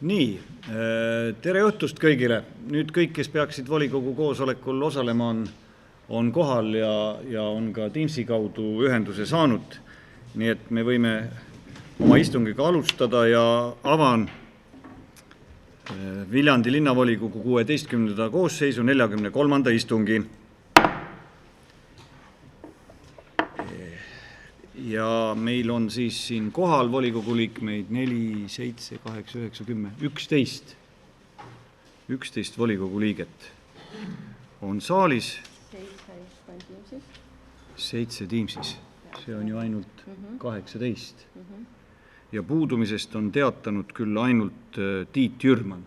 Nii, tere õhtust kõigile. Nüüd kõik, kes peaksid volikogu koosolekul osalema, on kohal ja on ka Teamsi kaudu ühenduse saanud. Nii et me võime oma istungiga alustada ja avan Viljandi linnavolikogu 16. koosseisu 43. istungi. Ja meil on siis siin kohal volikogu liikmeid 4, 7, 8, 9, 10, 11 volikogu liiget on saalis. 7 Teamsis. See on ju ainult 18. Ja puudumisest on teatanud küll ainult Tiit Jürman.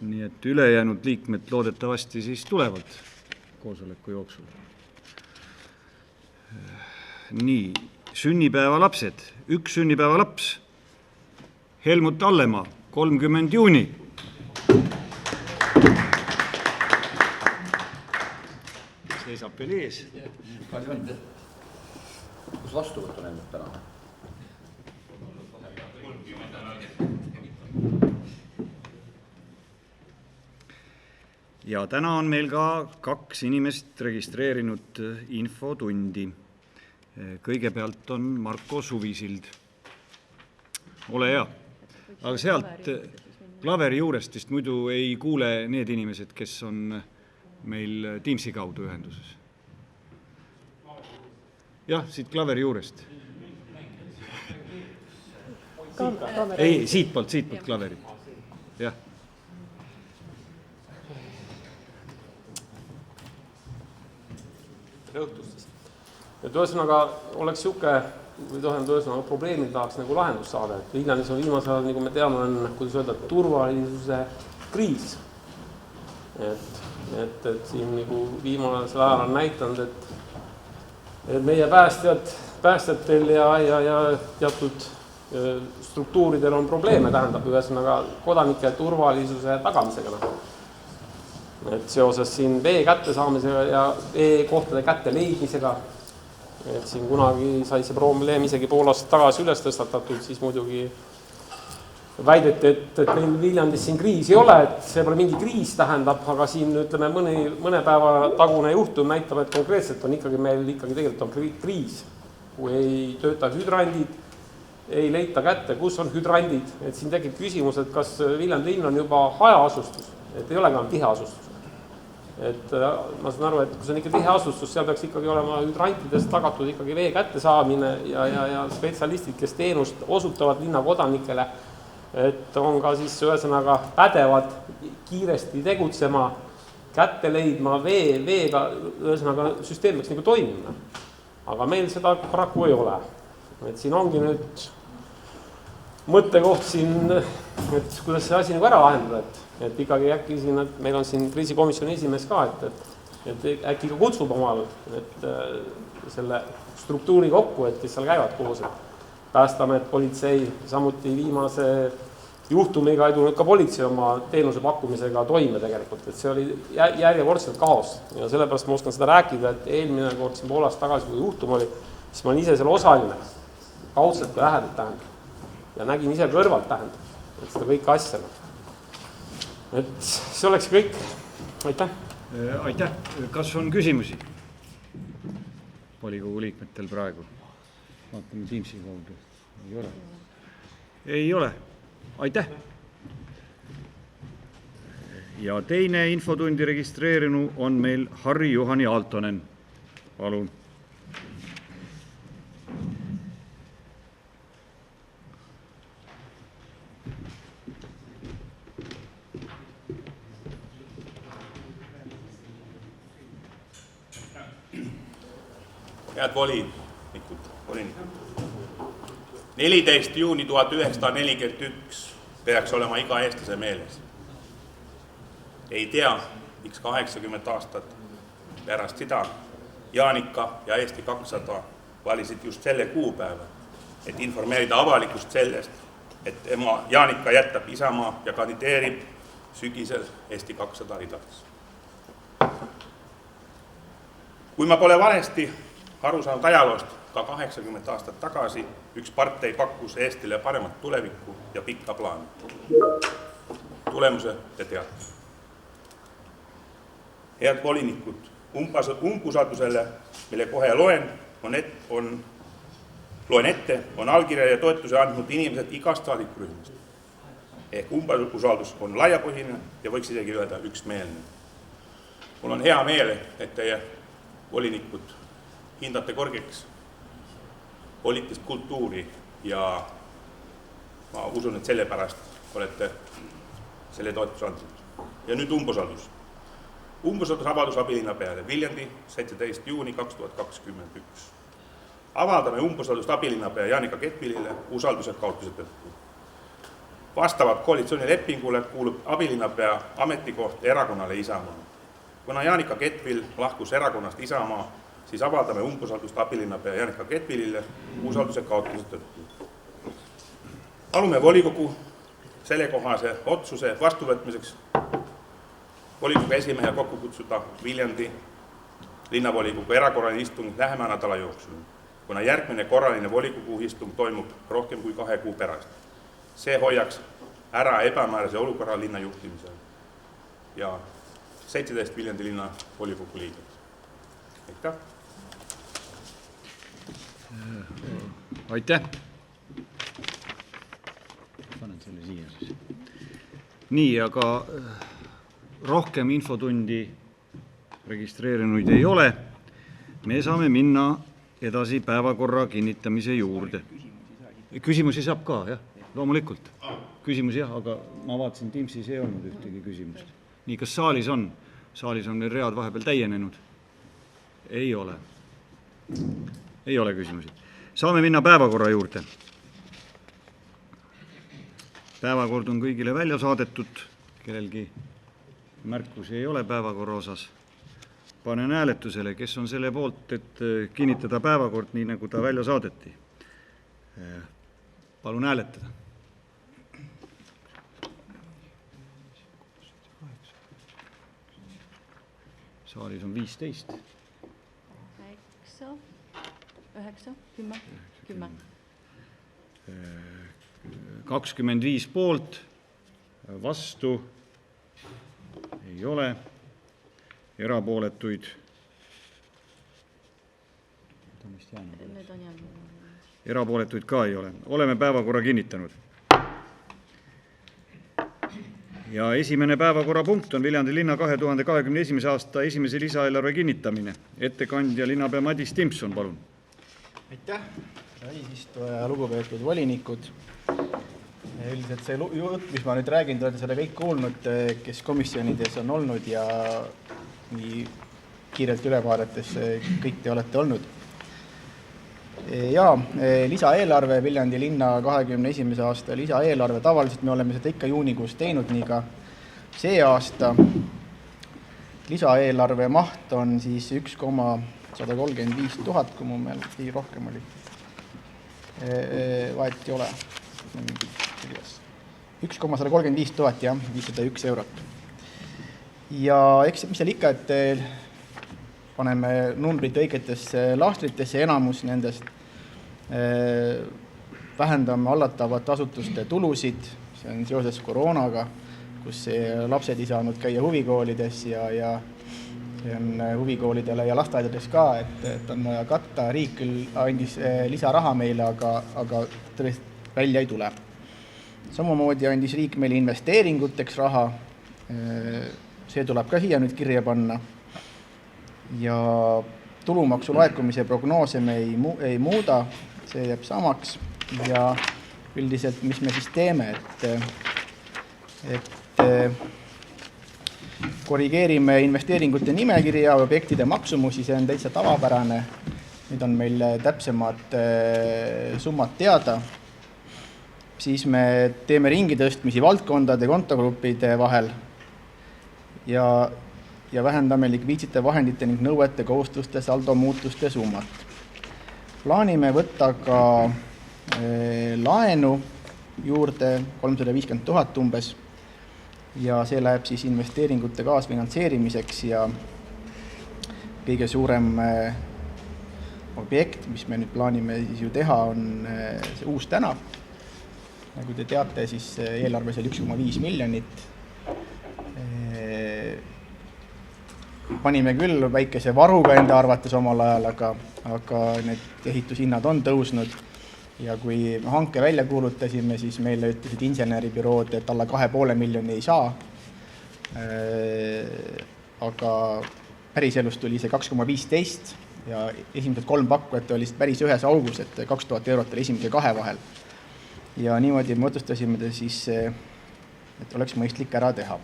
Nii et ülejäänud liikmed loodetavasti siis tulevad koosoleku jooksul. Nii, sünnipäeva lapsed. Üks sünnipäeva laps. Helmut Allemaa, 30 juuni. Seisab veel ees. Kus vastuvõtt on Helmut täna? Ja täna on meil ka 2 inimest registreerinud infotundi. Kõigepealt on Marko Suvisild. Ole hea. Aga sealt klaveri juurest vist muidu ei kuule need inimesed, kes on meil Teamsi kaudu ühenduses. Jah, siit klaveri juurest. Ei, siitpoolt klaveri. Jah. Tere õhtust. Et ühesõnaga oleks ühesõnaga probleemil tahaks nagu lahendust saada. Et Viljandis on viimasel ajal, nagu me teame, on kuidas öelda, turvalisuse kriis. Et siin nagu viimasel ajal on näitanud, et meie päästjatel ja teatud struktuuridel on probleeme, tähendab ühesõnaga kodanike turvalisuse tagamisega. Et seoses siin vee kättesaamisega ja kohtade kätte leidmisega, et siin kunagi sai see probleem isegi pool aastat tagasi üles tõstatatud, siis muidugi väideti, et meil Viljandis siin kriis ei ole, et see pole mingi kriis tähendab, aga siin ütleme mõne päeva tagune juhtum näitab, et konkreetselt on meil tegelikult on kriis. Kui ei tööta hüdrandid, ei leita kätte, kus on hüdrandid, et siin tekib küsimus, et kas Viljandi linn on juba hajaasustus, et ei ole ka tiheasustus. Et ma saan aru, et kui see on ikka tiheasustus, seal peaks ikkagi olema hydrantidest tagatud ikkagi vee kättesaamine ja spetsialistid, kes teenust osutavad linna kodanikele, et on ka siis ühesõnaga pädevad kiiresti tegutsema, kätte leidma veega, ühesõnaga süsteem peaks nagu toimima. Aga meil seda paraku ei ole. Et siin ongi nüüd mõttekoht siin, et kuidas see asi nagu ära lahendada, et ikkagi äkki siin, et meil on siin kriisikomisjoni esimees ka, et äkki ka kutsub omal selle struktuuri kokku, et kes seal käivad koos, et Päästeamet, politsei, samuti viimase juhtumiga ei tulnud ka politsei oma teenuse pakkumisega toime tegelikult, et see oli järjekordselt kaos ja sellepärast ma oskan seda rääkida, et eelmine kord siin pool aastat tagasi, kui juhtum oli, siis ma olin ise selle osaline, kaudselt ka lähedalt tähendab ja nägin ise kõrvalt tähendab, et seda kõike asja. Et see oleks kõik. Aitäh. Aitäh. Kas on küsimusi volikogu liikmetel praegu? Vaatame Teamsi kaudu. Ei ole. Ei ole. Aitäh. Ja teine infotundi registreerinu on meil Harri-Juhani Aaltonen. Palun. Head volinikud. 14. juuni 1941 peaks olema iga eestlase meeles. Ei tea, miks 80 aastat pärast seda Jaanika ja Eesti 200 valisid just selle kuupäeva, et informeerida avalikust sellest, et Jaanika jätab Isamaa ja kandideerib sügisel Eesti 200 ridades. Kui ma pole valesti aru saanud ajaloost, ka 80 aastat tagasi üks partei pakkus Eestile paremat tulevikku ja pikka plaani. Tulemuse te teate. Head volinikud, umbusaldusele, mille kohe loen ette, on allkirja ja toetuse andnud inimesed igast saadikurühmast. Ehk umbusaldus on laiapõhine ja võiks isegi öelda üksmeelne. Mul on hea meel, et teie volinikud hindate kõrgeks poliitilist kultuuri ja ma usun, et sellepärast olete selle toetuse andnud. Ja nüüd umbusaldus. Umbusaldusavaldus abilinnapeale Viljandi 17. juuni 2021. Avaldame umbusaldust abilinnapea Jaanika Kettvilile usalduse kaotuse tõttu. Vastavalt koalitsioonilepingule kuulub abilinnapea ametikoht erakonnale Isamaa. Kuna Jaanika Kettvil lahkus erakonnast Isamaa, siis avaldame umbusaldust abilinnapea Jaanika Kettvilile usalduse kaotuse tõttu. Palume volikogu sellekohase otsuse vastuvõtmiseks volikogu esimehe kokku kutsuda Viljandi linnavolikogu erakorraline istung lähema nädala jooksul, kuna järgmine korraline volikogu istung toimub rohkem kui 2 kuu pärast. See hoiaks ära ebamäärase olukorra linna juhtimisel ja 17 Viljandi linna volikogu liiget. Aitäh! Aitäh! Panen selle siia siis. Nii, aga rohkem infotundi registreerinuid ei ole. Me saame minna edasi päevakorra kinnitamise juurde. Küsimusi saab ka, jah? Loomulikult. Küsimusi jah, aga ma vaatasin, Teamsis ei olnud ühtegi küsimust. Nii, kas saalis on? Saalis on need read vahepeal täienenud? Ei ole. Ei ole küsimusi. Saame minna päevakorra juurde. Päevakord on kõigile välja saadetud. Kellelgi märkusi ei ole päevakorra osas. Panen hääletusele, kes on selle poolt, et kinnitada päevakord nii, nagu ta välja saadeti. Palun hääletada. Saalis on 15. 9, 10. 25 poolt, vastu ei ole, erapooletuid. Erapooletuid ka ei ole. Oleme päevakorra kinnitanud. Ja esimene päevakorrapunkt on Viljandi linna 2021. aasta esimese lisaeelarve kinnitamine. Ettekandja linnapea Madis Timpson, palun. Aitäh, eesistuja, lugupeetud volinikud. Üldiselt see jutt, mis ma nüüd räägin, te olete seda kõik kuulnud, kes komisjonides on olnud ja nii kiirelt üle vaadates kõik te olete olnud. Ja lisaeelarve, Viljandi linna 21. aasta lisaeelarve, tavaliselt me oleme seda ikka juunikuus teinud, nii ka see aasta. Lisaeelarve maht on siis 1,135 000, kui mu meil rohkem oli. Vahet ei ole. 1,135 000, jah, 501 eurot. Ja eks mis seal ikka, et paneme numbrid õigetesse laastritesse, enamus nendest vähendame hallatavate asutuste tulusid, see on seoses koroonaga, kus lapsed ei saanud käia huvikoolides ja on huvikoolidele ja lasteaedades ka, et on vaja katta. Riik küll andis lisaraha meile, aga tõesti välja ei tule. Samamoodi andis riik meile investeeringuteks raha, see tuleb ka siia nüüd kirja panna. Ja tulumaksu laekumise prognoose me ei muuda, see jääb samaks. Ja üldiselt, mis me siis teeme, et korrigeerime investeeringute nimekirja ja objektide maksumusi, see on täitsa tavapärane. Nüüd on meil täpsemad summad teada. Siis me teeme ringitõstmisi valdkondade kontogruppide vahel ja vähendame likviidsete vahendite ning nõuete kohustuste saldo muutuste summat. Plaanime võtta ka laenu juurde 350 000 umbes ja see läheb siis investeeringute kaasfinantseerimiseks ja kõige suurem objekt, mis me nüüd plaanime siis ju teha, on see uus tänav. Nagu te teate, siis eelarves oli 1,5 miljonit. Panime küll väikese varuga enda arvates omal ajal, aga need ehitushinnad on tõusnud ja kui hanke välja kuulutasime, siis meile ütlesid inseneribürood, et alla 2,5 miljoni ei saa. Aga päriselus tuli see 2,15 ja esimesed 3 pakkujat oli päris ühes augus, et 2000 eurot oli esimese 2 vahel. Ja niimoodi me otsustasime siis, et oleks mõistlik ära teha.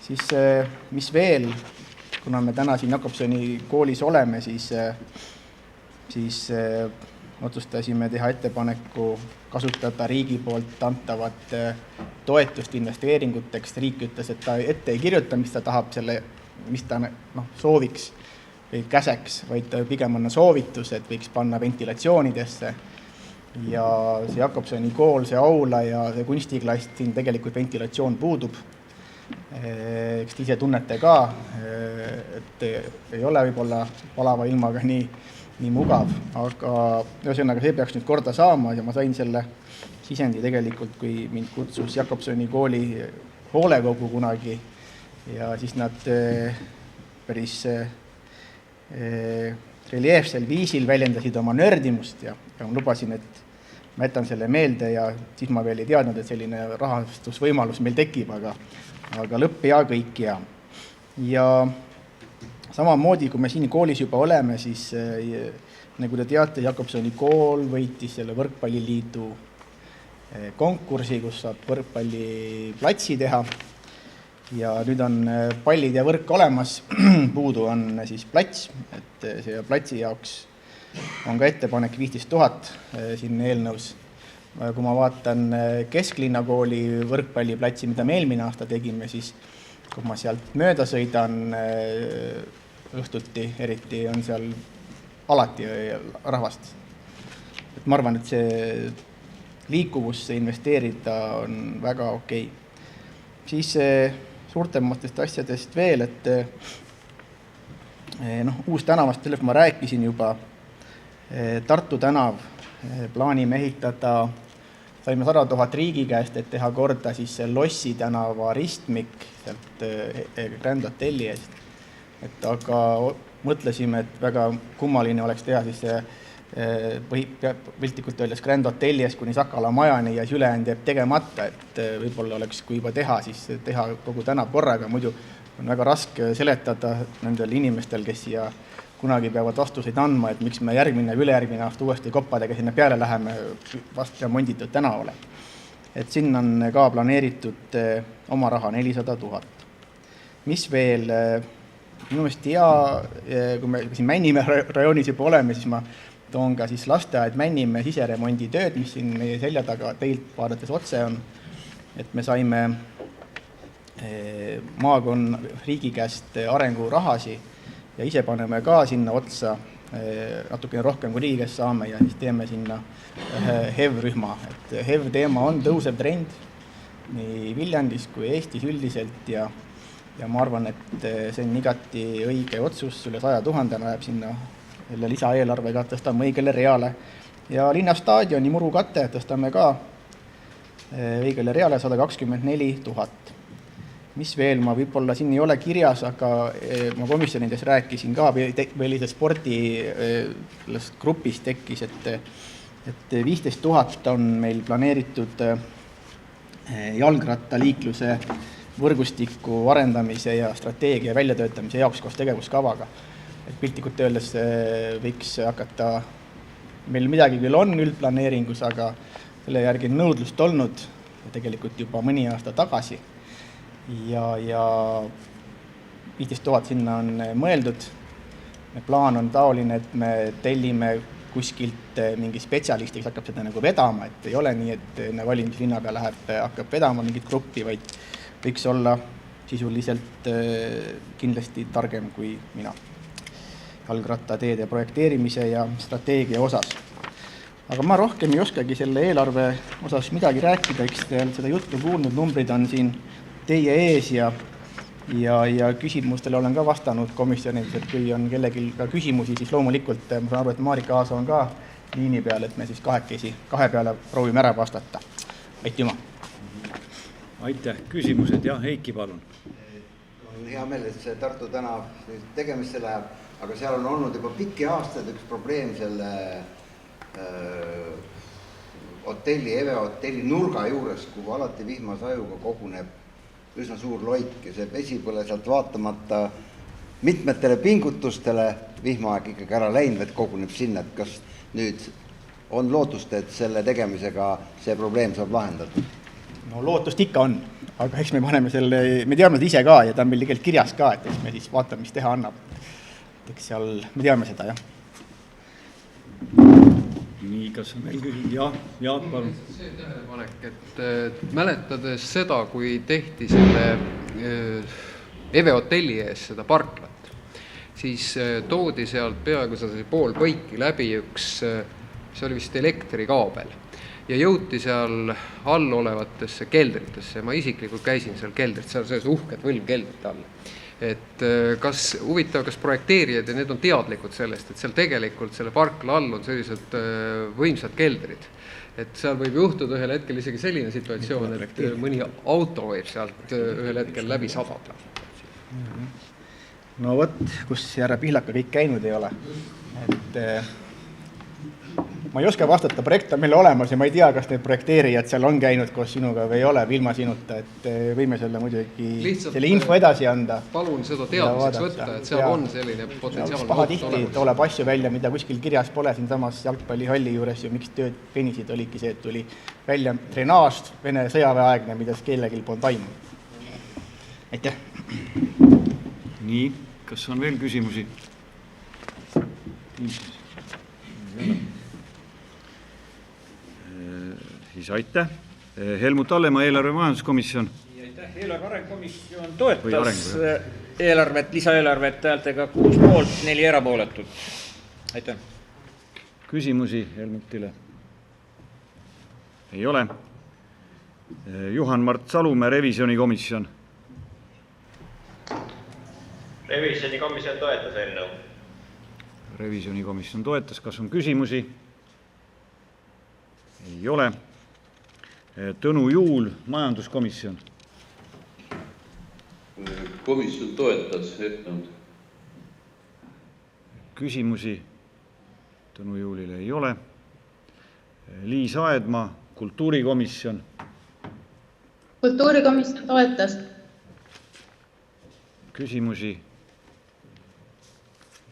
Siis mis veel, kuna me täna siin Jakobsoni koolis oleme, siis otsustasime teha ettepaneku kasutada riigi poolt antavat toetust investeeringuteks. Riik ütles, et ta ette ei kirjuta, mis ta tahab mis ta sooviks või käseks, vaid pigem on soovitus, et võiks panna ventilatsioonidesse. Ja see Jakobsoni kool, see aula ja see kunstiklast, siin tegelikult ventilatsioon puudub. Eks te ise tunnete ka, et ei ole võib-olla palava ilmaga nii mugav, aga ühesõnaga see peaks nüüd korda saama ja ma sain selle sisendi tegelikult, kui mind kutsus Jakobsoni kooli hoolekogu kunagi ja siis nad päris reljeefsel viisil väljendasid oma nördimust ja ma lubasin, et ma jätan selle meelde ja siis ma veel ei teadnud, et selline rahastusvõimalus meil tekib, aga lõpp hea, kõik hea. Ja samamoodi, kui me siin koolis juba oleme, siis nagu te teate, Jakobsoni kool võitis selle võrkpalliliidu konkursi, kus saab võrkpalliplatsi teha. Ja nüüd on pallid ja võrk olemas, puudu on siis plats, et see platsi jaoks on ka ettepanek 15 000 siin eelnõus. Kui ma vaatan Kesklinnakooli võrkpalliplatsi, mida me eelmine aasta tegime, siis kui ma sealt mööda sõidan õhtuti, eriti on seal alati rahvast. Et ma arvan, et see liikuvusse investeerida on väga okei. Siis suurtematest asjadest veel, et uus tänavast, sellest ma rääkisin juba, Tartu tänav, plaanime ehitada, saime 100 000 riigi käest, et teha korda siis Lossi tänava ristmik sealt Grand Hotelli eest. Et aga mõtlesime, et väga kummaline oleks teha siis piltlikult öeldes Grand Hotelli eest kuni Sakala majani ja ülejäänud jääb tegemata, et võib-olla oleks, kui juba teha, siis teha kogu tänav korraga, muidu on väga raske seletada nendel inimestel, kes siia kunagi peavad vastuseid andma, et miks me järgmine või ülejärgmine aasta uuesti koppadega sinna peale läheme vast remonditud tänavale. Et siin on ka planeeritud oma raha 400 000. Mis veel, minu meelest kui me siin Männimäe rajoonis juba oleme, siis ma toon ka siis lasteaed Männimäe siseremondi tööd, mis siin meie selja taga teilt vaadates otse on. Et me saime maakonna riigi käest arengurahasi ja ise paneme ka sinna otsa natukene rohkem kui riigi käest saame ja siis teeme sinna HEV-rühma. Et HEV-teema on tõusev trend nii Viljandis kui Eestis üldiselt ja ma arvan, et see on igati õige otsus, üle 100 000 läheb sinna selle lisaeelarvega, tõstame õigele reale. Ja linnastaadioni murukate tõstame ka õigele reale 124 000. Mis veel, ma võib-olla siin ei ole kirjas, aga ma komisjonides rääkisin ka, või spordi grupis tekkis, et 15 000 on meil planeeritud jalgrattaliikluse võrgustiku arendamise ja strateegia väljatöötamise jaoks koos tegevuskavaga. Et piltlikult öeldes võiks hakata, meil midagi küll on üldplaneeringus, aga selle järgi nõudlust olnud tegelikult juba mõni aasta tagasi. Ja 15 000 sinna on mõeldud. Plaan on taoline, et me tellime kuskilt mingi spetsialisti, kes hakkab seda nagu vedama, et ei ole nii, et valimislinnapea hakkab vedama mingit gruppi, vaid võiks olla sisuliselt kindlasti targem kui mina jalgrattateede projekteerimise ja strateegia osas. Aga ma rohkem ei oskagi selle eelarve osas midagi rääkida, eks te seda juttu kuulnud, numbrid on siin teie ees ja ja küsimustele olen ka vastanud komisjonis, et kui on kellelgi ka küsimusi, siis loomulikult ma saan aru, et Marika Aasa on ka liini peal, et me siis kahe peale proovime ära vastata. Aitüma! Aitäh! Küsimused, jah, Heiki, palun. On hea meel, et see Tartu tänav tegemisse läheb, aga seal on olnud juba pikki aastaid üks probleem selle hotelli, Eve hotelli nurga juures, kuhu alati vihmasajuga koguneb üsna suur loik ja see vesipõle sealt vaatamata mitmetele pingutustele vihmaaeg ikkagi ära läinud, et koguneb sinna, et kas nüüd on lootust, et selle tegemisega see probleem saab lahendatud? No lootust ikka on, aga eks me paneme selle, me teame seda ise ka ja ta on meil tegelikult kirjas ka, et eks me siis vaatame, mis teha annab. Eks seal, me teame seda, jah. Nii, kas on meil küsinud? Jaak, palun. See tähelepanek, et mäletades seda, kui tehti selle Eve hotelli ees seda parklat, siis toodi sealt peaaegu pool põiki läbi üks, see oli vist elektrikaabel ja jõuti seal all olevatesse keldritesse. Ma isiklikult käisin seal keldrit, seal selles uhked võlmkeldrit all. Et kas projekteerijad ja need on teadlikud sellest, et seal tegelikult selle parkla all on sellised võimsad keldrid. Et seal võib juhtuda ühel hetkel isegi selline situatsioon, et mõni auto võib sealt ühel hetkel läbi sabada. No võt, kus härra Pihlaka kõik käinud ei ole. Et ma ei oska vastata, projekt on meil olemas ja ma ei tea, kas need projekteerijad seal on käinud koos sinuga või ei ole, või ilma sinuta, et võime selle muidugi lihtsalt selle info edasi anda. Palun seda teadmiseks võtta, et seal on selline potentsiaalne pahatihti tuleb asju välja, mida kuskil kirjas pole, siin samas jalgpallihalli juures ju miks tööd penisid oligi see, et tuli välja trenaaž Vene sõjaväeaegne, mida kellelgi polnud aimu. Aitäh! Nii, kas on veel küsimusi? Siis aitäh. Helmut Hallemaa, eelarve majanduskomisjon. Aitäh. Eelarve arengukomisjon toetas eelarvet, lisaeelarvet häältega 6 poolt, 4 erapooletut. Aitäh. Küsimusi Helmutile? Ei ole. Juhan-Mart Salumäe, revisjonikomisjon. Revisjonikomisjon toetas eelnõu. Revisjonikomisjon toetas. Kas on küsimusi? Ei ole. Tõnu Juul, majanduskomisjon. Komisjon toetas eelnõu. Küsimusi Tõnu Juulile ei ole. Liis Aedma, kultuurikomisjon. Kultuurikomisjon toetas. Küsimusi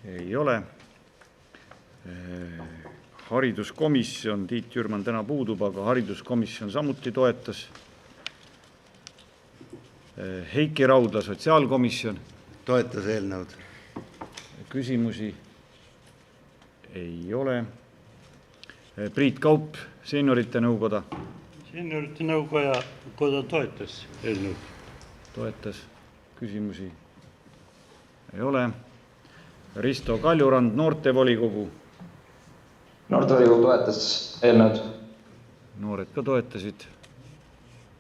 ei ole. Hariduskomisjon, Tiit Jürman täna puudub, aga hariduskomisjon samuti toetas. Heiki Raudla, sotsiaalkomisjon. Toetas eelnõud. Küsimusi ei ole. Priit Kaup, seeniorite nõukoda. Seeniorite nõukoda toetas eelnõud. Toetas. Küsimusi ei ole. Risto Kaljurand, noortevolikogu. Noortevolikogu toetas eelnõud. Noored ka toetasid.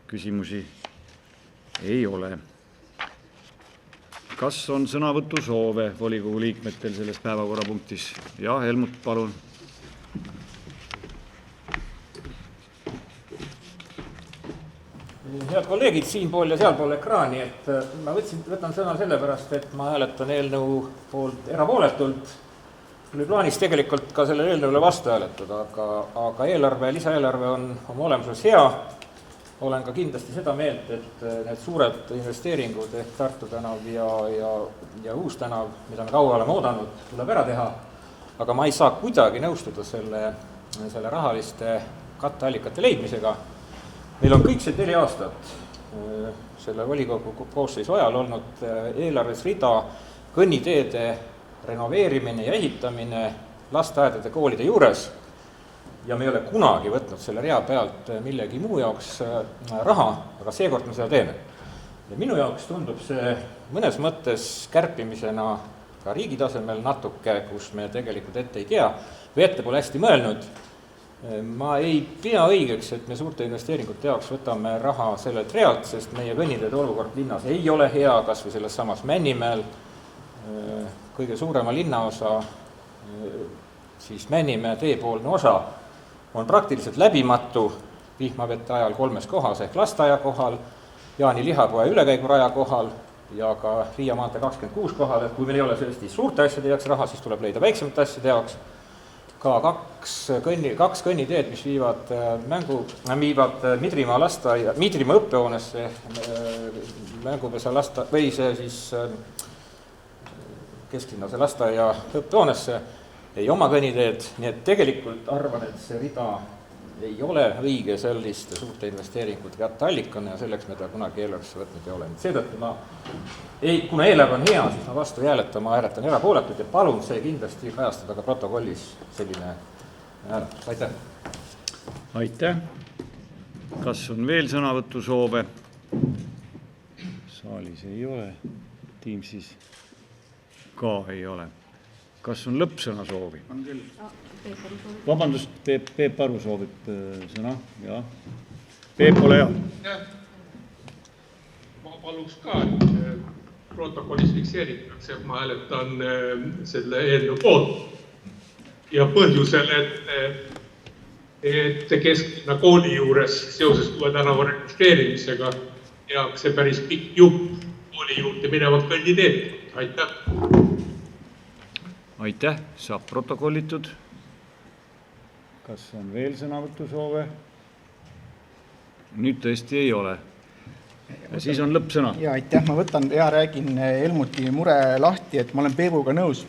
Küsimusi ei ole. Kas on sõnavõtusoove volikogu liikmetel selles päevakorrapunktis? Ja, Helmut, palun. Head kolleegid siinpool ja sealpool ekraani, et ma võtan sõna sellepärast, et ma hääletan eelnõu poolt erapooletult. Oli plaanis tegelikult ka sellele eelnõule vastu hääletada, aga eelarve, lisaeelarve on oma olemuses hea. Olen ka kindlasti seda meelt, et need suured investeeringud ehk Tartu tänav ja Uus tänav, mida me kaua oleme oodanud, tuleb ära teha. Aga ma ei saa kuidagi nõustuda selle rahaliste katteallikate leidmisega. Meil on kõik see 4 aastat selle volikogu koosseisu ajal olnud eelarves rida kõnniteede renoveerimine ja ehitamine lasteaedade koolide juures ja me ei ole kunagi võtnud selle rea pealt millegi muu jaoks raha, aga seekord me seda teeme. Ja minu jaoks tundub see mõnes mõttes kärpimisena ka riigi tasemel natuke, kus me tegelikult ette ei tea või ette pole hästi mõelnud. Ma ei pea õigeks, et me suurte investeeringute jaoks võtame raha sellelt realt, sest meie kõnniteede olukord linnas ei ole hea, kas või selles samas Männimäel, kõige suurema linnaosa, siis Männimäe teepoolne osa on praktiliselt läbimatu vihmavete ajal 3 kohas ehk lasteaia kohal, Jaani lihapoe ülekäiguraja kohal ja ka Riia maantee 26 kohal, et kui meil ei ole sellesti suurte asjade jaoks raha, siis tuleb leida väiksemate asjade jaoks. Ka kaks kõnniteed, mis viivad Midrimaa õppehoonesse, mängupesa või see siis kesklinnase lasteaia õppehoonesse, ei oma kõnniteed, nii et tegelikult arvan, et see rida ei ole õige selliste suurte investeeringute katteallikana ja selleks me ta kunagi eelarvesse võtnud ei ole. Seetõttu kuna eelarve on hea, siis ma vastu ei hääleta, ma hääletan erapooletult ja palun see kindlasti kajastada ka protokollis selline hääletus. Aitäh! Aitäh! Kas on veel sõnavõtusoove? Saalis ei ole, Teamsis ka ei ole. Kas on lõppsõna soovi? On küll. Vabandust, Peep Aru soovib sõna. Ja. Peep, ole hea. Ma paluks ka, et protokollis fikseeritakse, et ma hääletan selle eelnõu poolt ja põhjusel, et kesklinna kooli juures seoses Uue tänava registreerimisega tehakse päris pikk jupp kooli juurde minevad kõnniteed. Aitäh! Aitäh, saab protokollitud. Kas on veel sõnavõtusoove? Nüüd tõesti ei ole. Ja siis on lõppsõna. Ja aitäh, ma räägin Helmuti mure lahti, et ma olen Peebuga nõus,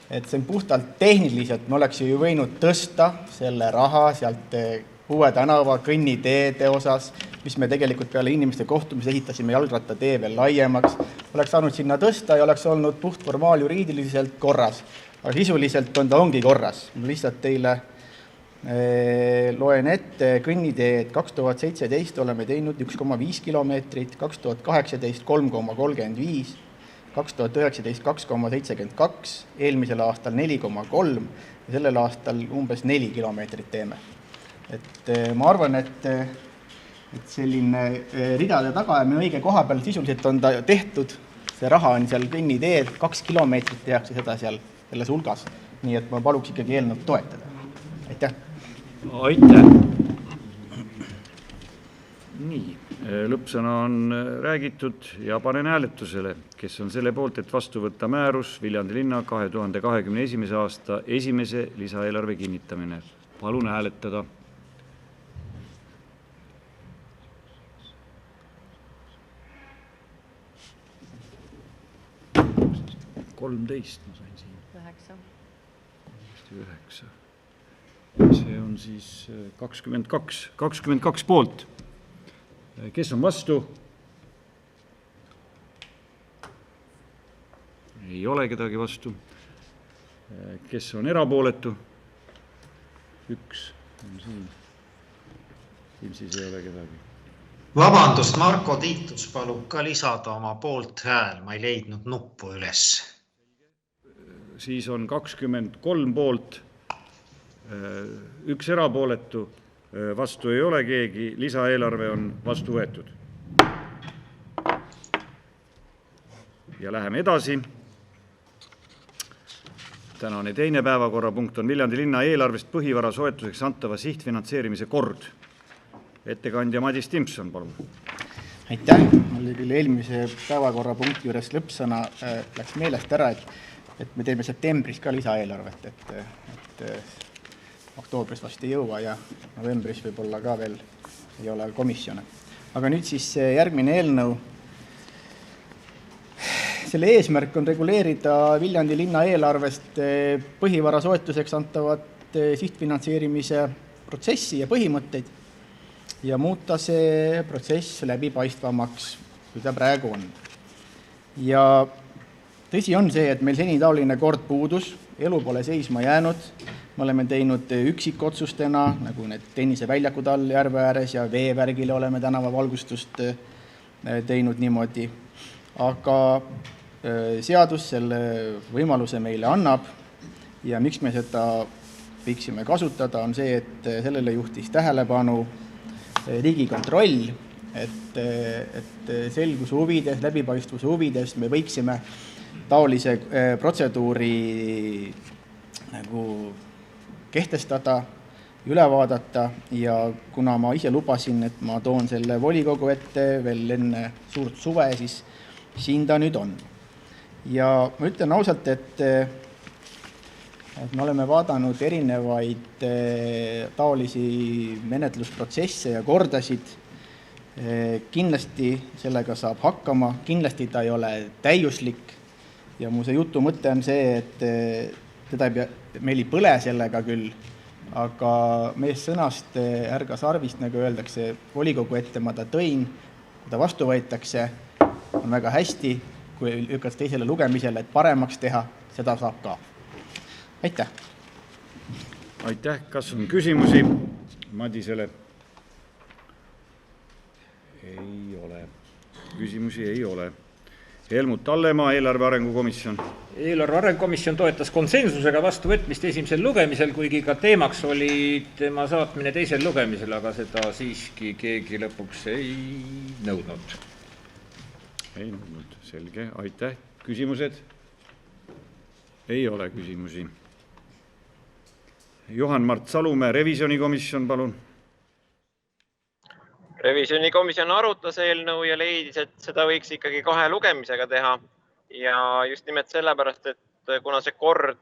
et see on puhtalt tehniliselt, me oleks ju võinud tõsta selle raha sealt Uue tänava kõnniteede osas, mis me tegelikult peale inimeste kohtumise ehitasime jalgrattatee veel laiemaks. Oleks saanud sinna tõsta ja oleks olnud puht formaal juriidiliselt korras. Aga sisuliselt ongi korras. Ma lihtsalt teile loen ette kõnniteed. 2017 oleme teinud 1,5 kilomeetrit, 2018 3,35, 2019 2,72, eelmisel aastal 4,3 ja sellel aastal umbes 4 kilomeetrit teeme. Et ma arvan, et selline ridade taga ja me õige koha peal sisuliselt on ta tehtud. See raha on seal kõnniteed, 2 kilomeetrit tehakse seda seal selles hulgas. Nii et ma paluks ikkagi eelnõud toetada. Aitäh! Aitäh! Nii, lõppsõna on räägitud ja panen hääletusele, kes on selle poolt, et vastu võtta määrus Viljandi linna 2021. aasta esimese lisaeelarve kinnitamine. Palun hääletada. 13 ma sain siin. 9. See on siis 22 poolt. Kes on vastu? Ei ole kedagi vastu. Kes on erapooletu? 1 on siin. Siin siis ei ole kedagi. Vabandust, Marko Tiitus palub ka lisada oma poolt hääl. Ma ei leidnud nuppu üles. Siis on 23 poolt, 1 erapooletu, vastu ei ole keegi, lisaeelarve on vastu võetud. Ja läheme edasi. Tänane teine päevakorrapunkt on Viljandi linna eelarvest põhivara soetuseks antava sihtfinantseerimise kord. Ettekandja Madis Timpson, palun. Aitäh! Mul oli küll eelmise päevakorrapunkti juures lõppsõna läks meelest ära, et me teeme septembris ka lisaeelarvet, et oktoobris vast ei jõua ja novembris võib-olla ka veel ei ole komisjone. Aga nüüd siis järgmine eelnõu. Selle eesmärk on reguleerida Viljandi linna eelarvest põhivara soetuseks antavat sihtfinantseerimise protsessi ja põhimõtteid ja muuta see protsess läbipaistvamaks, kui ta praegu on. Ja tõsi on see, et meil seni taoline kord puudus, elu pole seisma jäänud. Me oleme teinud üksikotsustena, nagu need tenniseväljakud all järve ääres ja veevärgile oleme tänavavalgustust teinud niimoodi. Aga seadus selle võimaluse meile annab ja miks me seda võiksime kasutada, on see, et sellele juhtis tähelepanu Riigikontroll, et selguse huvides, läbipaistvuse huvides me võiksime taolise protseduuri nagu kehtestada, üle vaadata ja kuna ma ise lubasin, et ma toon selle volikogu ette veel enne suurt suve, siis siin ta nüüd on. Ja ma ütlen ausalt, et me oleme vaadanud erinevaid taolisi menetlusprotsesse ja kordasid. Kindlasti sellega saab hakkama, kindlasti ta ei ole täiuslik ja mu see jutu mõte on see, et meil ei põle sellega küll, aga mees sõnast ärgas arvist, nagu öeldakse, volikogu ette ma ta tõin, kui ta vastu võetakse, on väga hästi, kui lükkaks teisele lugemisele, et paremaks teha, seda saab ka. Aitäh! Aitäh! Kas on küsimusi Madisele? Ei ole. Küsimusi ei ole. Helmut Hallemaa, Eelarve Arengu Komisjon. Eelarve Arengu Komisjon toetas konsensusega vastuvõtmist esimesel lugemisel, kuigi ka teemaks oli tema saatmine teisel lugemisel, aga seda siiski keegi lõpuks ei nõudnud. Ei nõudnud, selge, aitäh. Küsimused? Ei ole küsimusi. Johan-Mart Salumäe, revisjonikomisjon, palun. Revisjonikomisjon arutas eelnõu ja leidis, et seda võiks ikkagi 2 lugemisega teha ja just nimelt sellepärast, et kuna see kord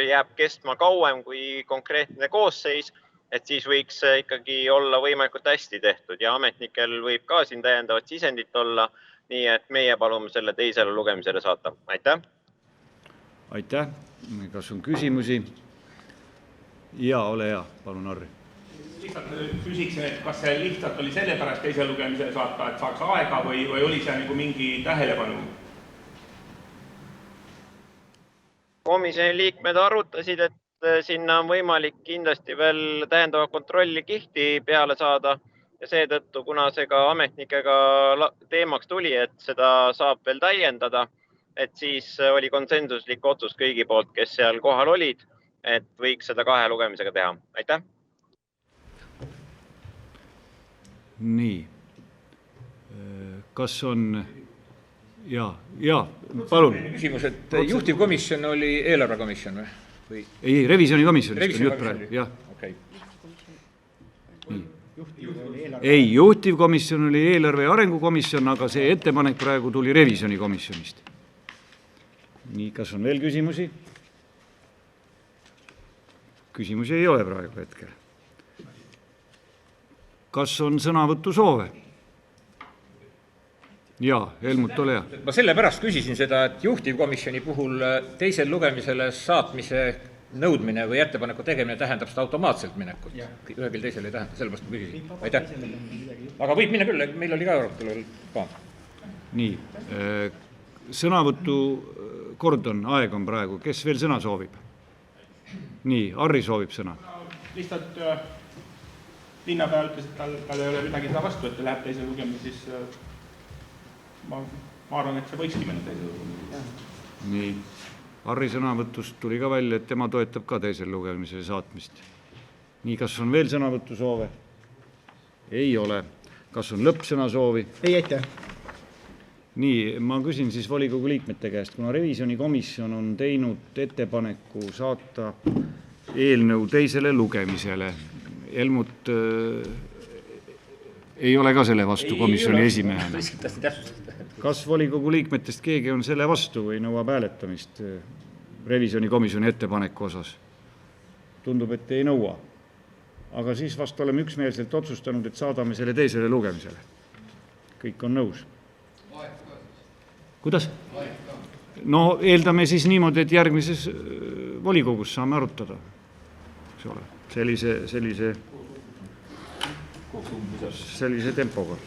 jääb kestma kauem kui konkreetne koosseis, et siis võiks ikkagi olla võimalikult hästi tehtud ja ametnikel võib ka siin täiendavat sisendit olla, nii et meie palume selle teisele lugemisele saata. Aitäh! Aitäh! Kas on küsimusi? Ja, ole hea, palun Harri. Lihtsalt küsiksin, et kas see lihtsalt oli selle pärast teise lugemisele saata, et saaks aega või oli see nagu mingi tähelepanu? Komisjoni liikmed arutasid, et sinna on võimalik kindlasti veel täiendava kontrolli kihti peale saada ja seetõttu, kuna see ka ametnikega teemaks tuli, et seda saab veel täiendada, et siis oli konsensuslik otsus kõigi poolt, kes seal kohal olid, et võiks seda 2 lugemisega teha. Aitäh! Nii. Kas on... Ja, palun. Küsimus, et juhtivkomisjon oli eelarvekomisjon või? Ei, revisjonikomisjonist on jutt praegu, jah. Okay. Ei, juhtivkomisjon oli eelarve- ja arengukomisjon, aga see ettepanek praegu tuli revisjonikomisjonist. Nii, kas on veel küsimusi? Küsimusi ei ole praegu hetkel. Kas on sõnavõttu soove? Jaa, Helmut, ole hea. Ma selle pärast küsisin seda, et juhtivkomisjoni puhul teisel lugemisele saatmise nõudmine või ettepaneku tegemine tähendab seda automaatselt minekut. Ühegil teisel ei tähenda, sellepärast ma küsisin. Aitäh. Aga võib minna küll, meil oli ka arutelu ka. Nii, sõnavõttu kord on, aeg on praegu. Kes veel sõna soovib? Nii, Harri soovib sõna. Lihtsalt linnapea ütles, et tal ei ole midagi seda vastu, et ta läheb teise lugemise, siis ma arvan, et see võikski minna teise lugemise. Nii, Harri sõnavõtust tuli ka välja, et tema toetab ka teisel lugemisele saatmist. Nii, kas on veel sõnavõttu soove? Ei ole. Kas on lõppsõna soovi? Ei, aitäh. Nii, ma küsin siis volikogu liikmete käest, kuna revisjonikomisjon on teinud ettepaneku saata eelnõu teisele lugemisele. Helmut ei ole ka selle vastu komisjoni esimehena. Kas volikogu liikmetest keegi on selle vastu või nõuab hääletamist revisjonikomisjoni ettepaneku osas? Tundub, et ei nõua. Aga siis vast oleme üksmeelselt otsustanud, et saadame selle teisele lugemisele. Kõik on nõus. Kuidas? No eeldame siis niimoodi, et järgmises volikogus saame arutada. Sellise tempoga.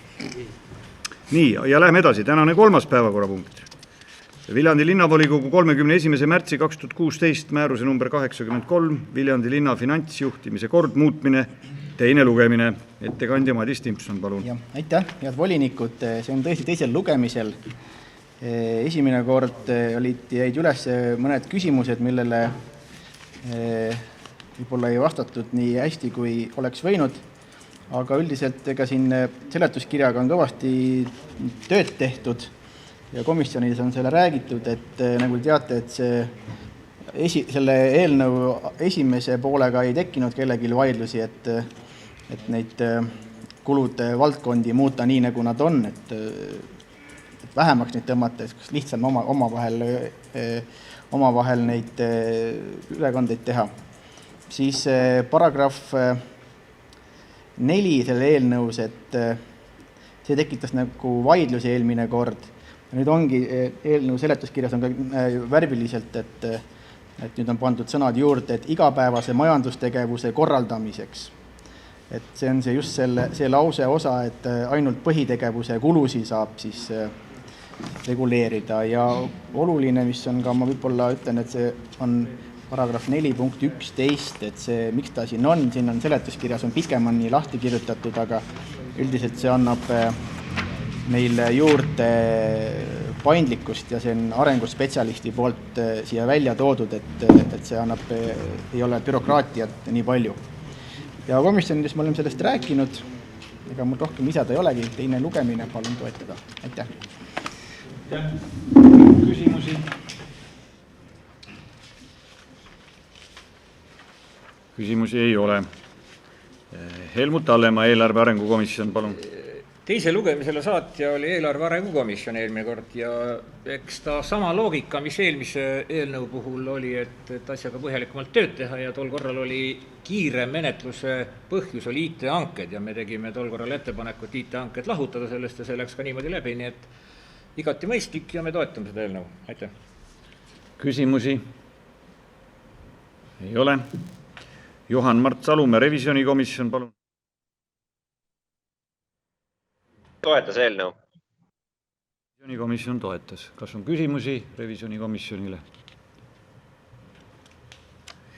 Nii, ja läheme edasi. Tänane 3. päevakorrapunkt. Viljandi linnavolikogu 31. märtsi 2016 määruse number 83 Viljandi linna finantsjuhtimise kord muutmine, teine lugemine. Ettekandja Madis Timpson, palun. Ja, aitäh, head volinikud. See on tõesti teisel lugemisel. Esimene kord jäid üles mõned küsimused, millele võib-olla ei vastatud nii hästi, kui oleks võinud, aga üldiselt ega siin seletuskirjaga on kõvasti tööd tehtud ja komisjonis on selle räägitud, et nagu teate, et selle eelnõu esimese poolega ei tekkinud kellelgi vaidlusi, et neid kulude valdkondi muuta nii, nagu nad on, et vähemaks neid tõmmata, kas lihtsam omavahel neid ülekandeid teha. Siis paragrahv 4 selle eelnõus, et see tekitas nagu vaidlusi eelmine kord. Nüüd ongi eelnõu seletuskirjas on ka värviliselt, et nüüd on pandud sõnad juurde, et igapäevase majandustegevuse korraldamiseks. Et see on just see lause osa, et ainult põhitegevuse kulusi saab siis reguleerida ja oluline, mis on ka, ma võib-olla ütlen, et see on paragrahv 4.11, et see, miks ta siin on seletuskirjas on pikemani lahti kirjutatud, aga üldiselt see annab meile juurde paindlikkust ja see on arenguspetsialisti poolt siia välja toodud, et see annab, ei ole bürokraatiat nii palju. Ja komisjonides me oleme sellest rääkinud, ega mul rohkem lisada ei olegi, teine lugemine, palun toetada. Aitäh! Küsimusi? Küsimusi ei ole. Helmut Hallemaa, eelarve arengukomisjon, palun. Teise lugemisele saatja oli eelarve arengukomisjon eelmine kord ja eks ta sama loogika, mis eelmise eelnõu puhul oli, et asjaga põhjalikumalt tööd teha ja tol korral oli kiire menetluse põhjus oli IT-hanked ja me tegime tol korral ettepaneku, et IT-hanked lahutada sellest ja see läks ka niimoodi läbi, nii et igati mõistlik ja me toetame seda eelnõu. Aitäh! Küsimusi? Ei ole. Juhan-Mart Salumäe, revisjonikomisjon, palun. Toetas eelnõu. Revisjonikomisjon toetas. Kas on küsimusi revisjonikomisjonile?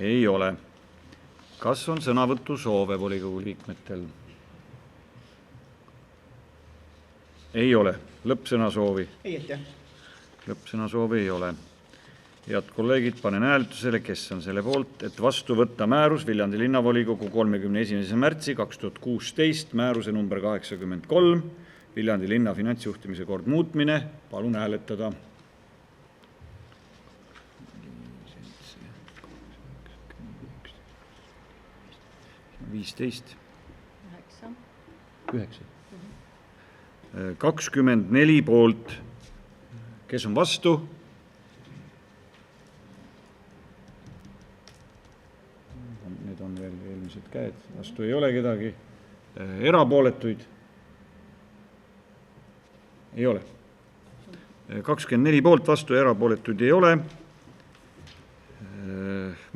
Ei ole. Kas on sõnavõtu soove volikogu liikmetel? Ei ole. Lõppsõna soovi? Ei, aitäh. Lõppsõna soovi ei ole. Head kolleegid, panen hääletusele, kes on selle poolt, et vastu võtta määrus Viljandi linnavolikogu 31. märtsi 2016 määruse number 83 Viljandi linna finantsjuhtimise kord muutmine. Palun hääletada. Viisteist. 24 poolt. Kes on vastu? Need on veel eelmised käed. Vastu ei ole kedagi. Erapooletuid? Ei ole. 24 poolt, vastu ja erapooletuid ei ole.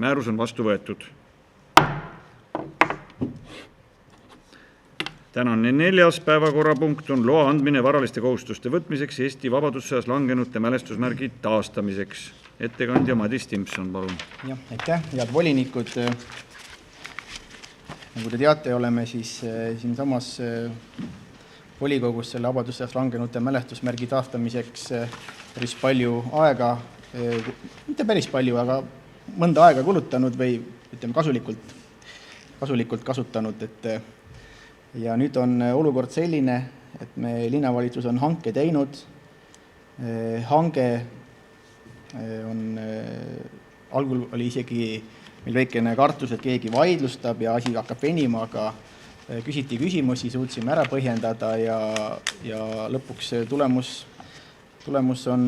Määrus on vastu võetud. Tänane 4. päevakorrapunkt on loa andmine varaliste kohustuste võtmiseks Eesti vabadussõjas langenute mälestusmärgi taastamiseks. Ettekandja Madis Timpson, palun. Ja, aitäh, head volinikud. Nagu te teate, oleme siis siin samas volikogus selle vabadussõjas langenute mälestusmärgi taastamiseks päris palju aega, mitte päris palju, aga mõnda aega kulutanud või ütleme kasulikult kasutanud, ja nüüd on olukord selline, et me linnavalitsus on hanke teinud. Hange on, algul oli isegi meil väikene kartus, et keegi vaidlustab ja asi hakkab venima, aga küsiti küsimusi, suutsime ära põhjendada ja lõpuks tulemus on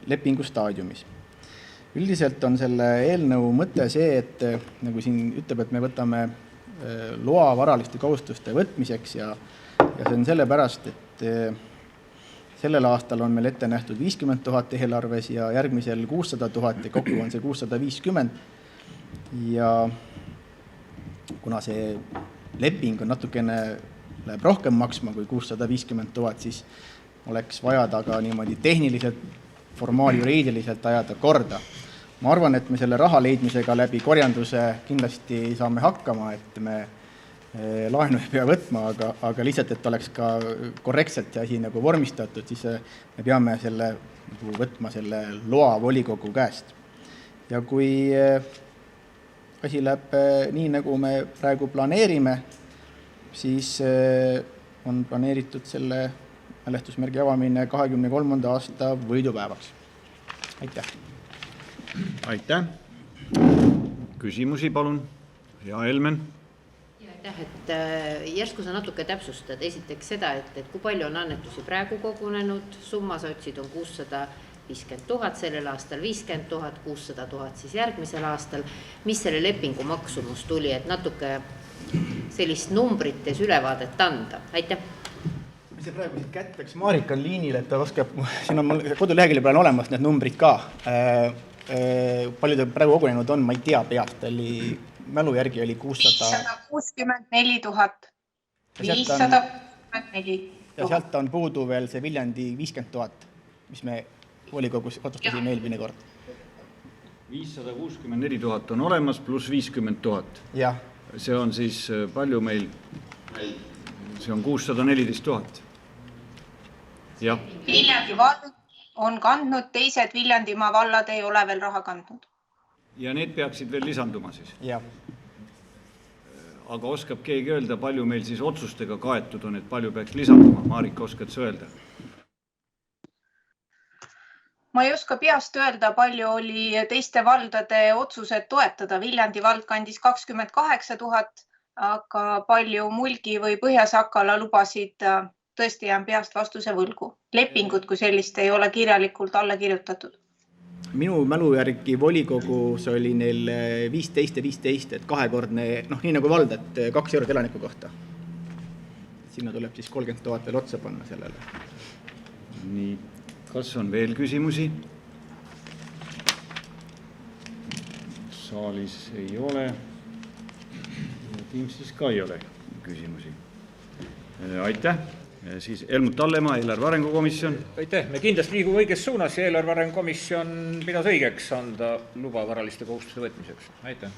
lepingu staadiumis. Üldiselt on selle eelnõu mõte see, et nagu siin ütleb, et me võtame loa varaliste kohustuste võtmiseks ja see on sellepärast, et sellel aastal on meil ette nähtud 50 000 eelarves ja järgmisel 600 000 ja kokku on see 650. Ja kuna see leping on natukene, läheb rohkem maksma kui 650 000, siis oleks vaja ta ka niimoodi tehniliselt, formaaljuriidiliselt ajada korda. Ma arvan, et me selle raha leidmisega läbi korjanduse kindlasti saame hakkama, et me laenu ei pea võtma, aga lihtsalt, et oleks ka korrektselt see asi nagu vormistatud, siis me peame selle võtma selle loa volikogu käest. Ja kui asi läheb nii, nagu me praegu planeerime, siis on planeeritud selle mälestusmärgi avamine 23. aasta võidupäevaks. Aitäh! Aitäh! Küsimusi palun. Ja Helmen? Aitäh, et järsku sa natuke täpsustad esiteks seda, et kui palju on annetusi praegu kogunenud, summa sa otsid on 650 000, sellel aastal 50 000, 600 000 siis järgmisel aastal. Mis selle lepingu maksumus tuli, et natuke sellist numbrites ülevaadet anda? Aitäh! See praegu kätt peaks Marika liinile, et ta oskab, siin on kodulehekülje peal olemas need numbrid ka. Palju ta praegu kogunenud on, ma ei tea peast, mälu järgi oli 564 000. 564 000. Ja sealt on puudu veel see Viljandi 50 000, mis me volikogus otsustasime eelmine kord. 564 000 on olemas, pluss 50 000. Jah. See on siis palju meil? See on 614 000. Jah. Viljandi vald on kandnud, teised Viljandimaa vallad ei ole veel raha kandnud. Ja need peaksid veel lisanduma siis? Jah. Aga oskab keegi öelda, palju meil siis otsustega kaetud on, et palju peaks lisanduma? Marika, oskad sa öelda? Ma ei oska peast öelda, palju oli teiste valdade otsused toetada. Viljandi vald kandis 28 000, aga palju Mulgi või Põhja-Sakala lubasid, tõesti jään peast vastuse võlgu. Lepingut kui sellist ei ole kirjalikult alla kirjutatud. Minu mälu järgi volikogus oli neil 15 ja 15, et kahekordne, nii nagu vald, et 2 eurot elaniku kohta. Sinna tuleb siis 30 000 veel otsa panna sellele. Nii, kas on veel küsimusi? Saalis ei ole. Teamsis ka ei ole küsimusi. Aitäh! Siis Helmut Hallemaa, eelarve arengukomisjon. Aitäh! Me kindlasti liigume õiges suunas ja eelarve arengukomisjon pidas õigeks anda luba varaliste kohustuste võtmiseks. Aitäh!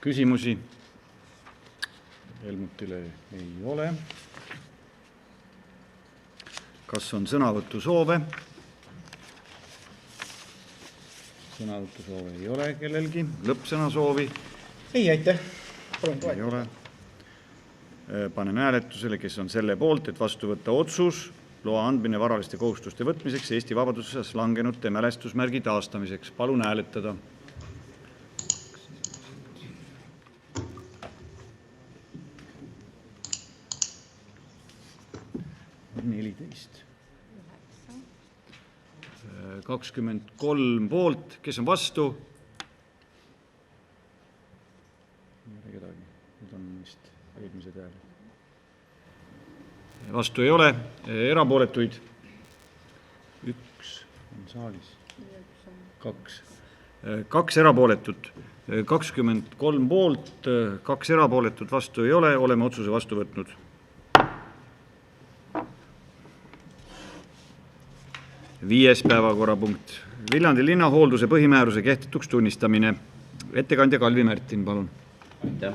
Küsimusi Helmutile ei ole. Kas on sõnavõtusoove? Sõnavõtusoove ei ole kellelgi. Lõppsõnasoovi? Ei, aitäh! Ei ole. Panen hääletusele, kes on selle poolt, et vastu võtta otsus loa andmine varaliste kohustuste võtmiseks Eesti vabadussõjas langenute mälestusmärgi taastamiseks. Palun hääletada. On 14. 23 poolt, kes on vastu? Need on vist eelmised hääled. Vastu ei ole, erapooletuid 1 on saalis, 2 erapooletut, 23 poolt, 2 erapooletut, vastu ei ole, oleme otsuse vastu võtnud. Viies päevakorrapunkt. Viljandi linnahoolduse põhimääruse kehtetuks tunnistamine. Ettekandja Kalvi Märtin, palun. Aitäh.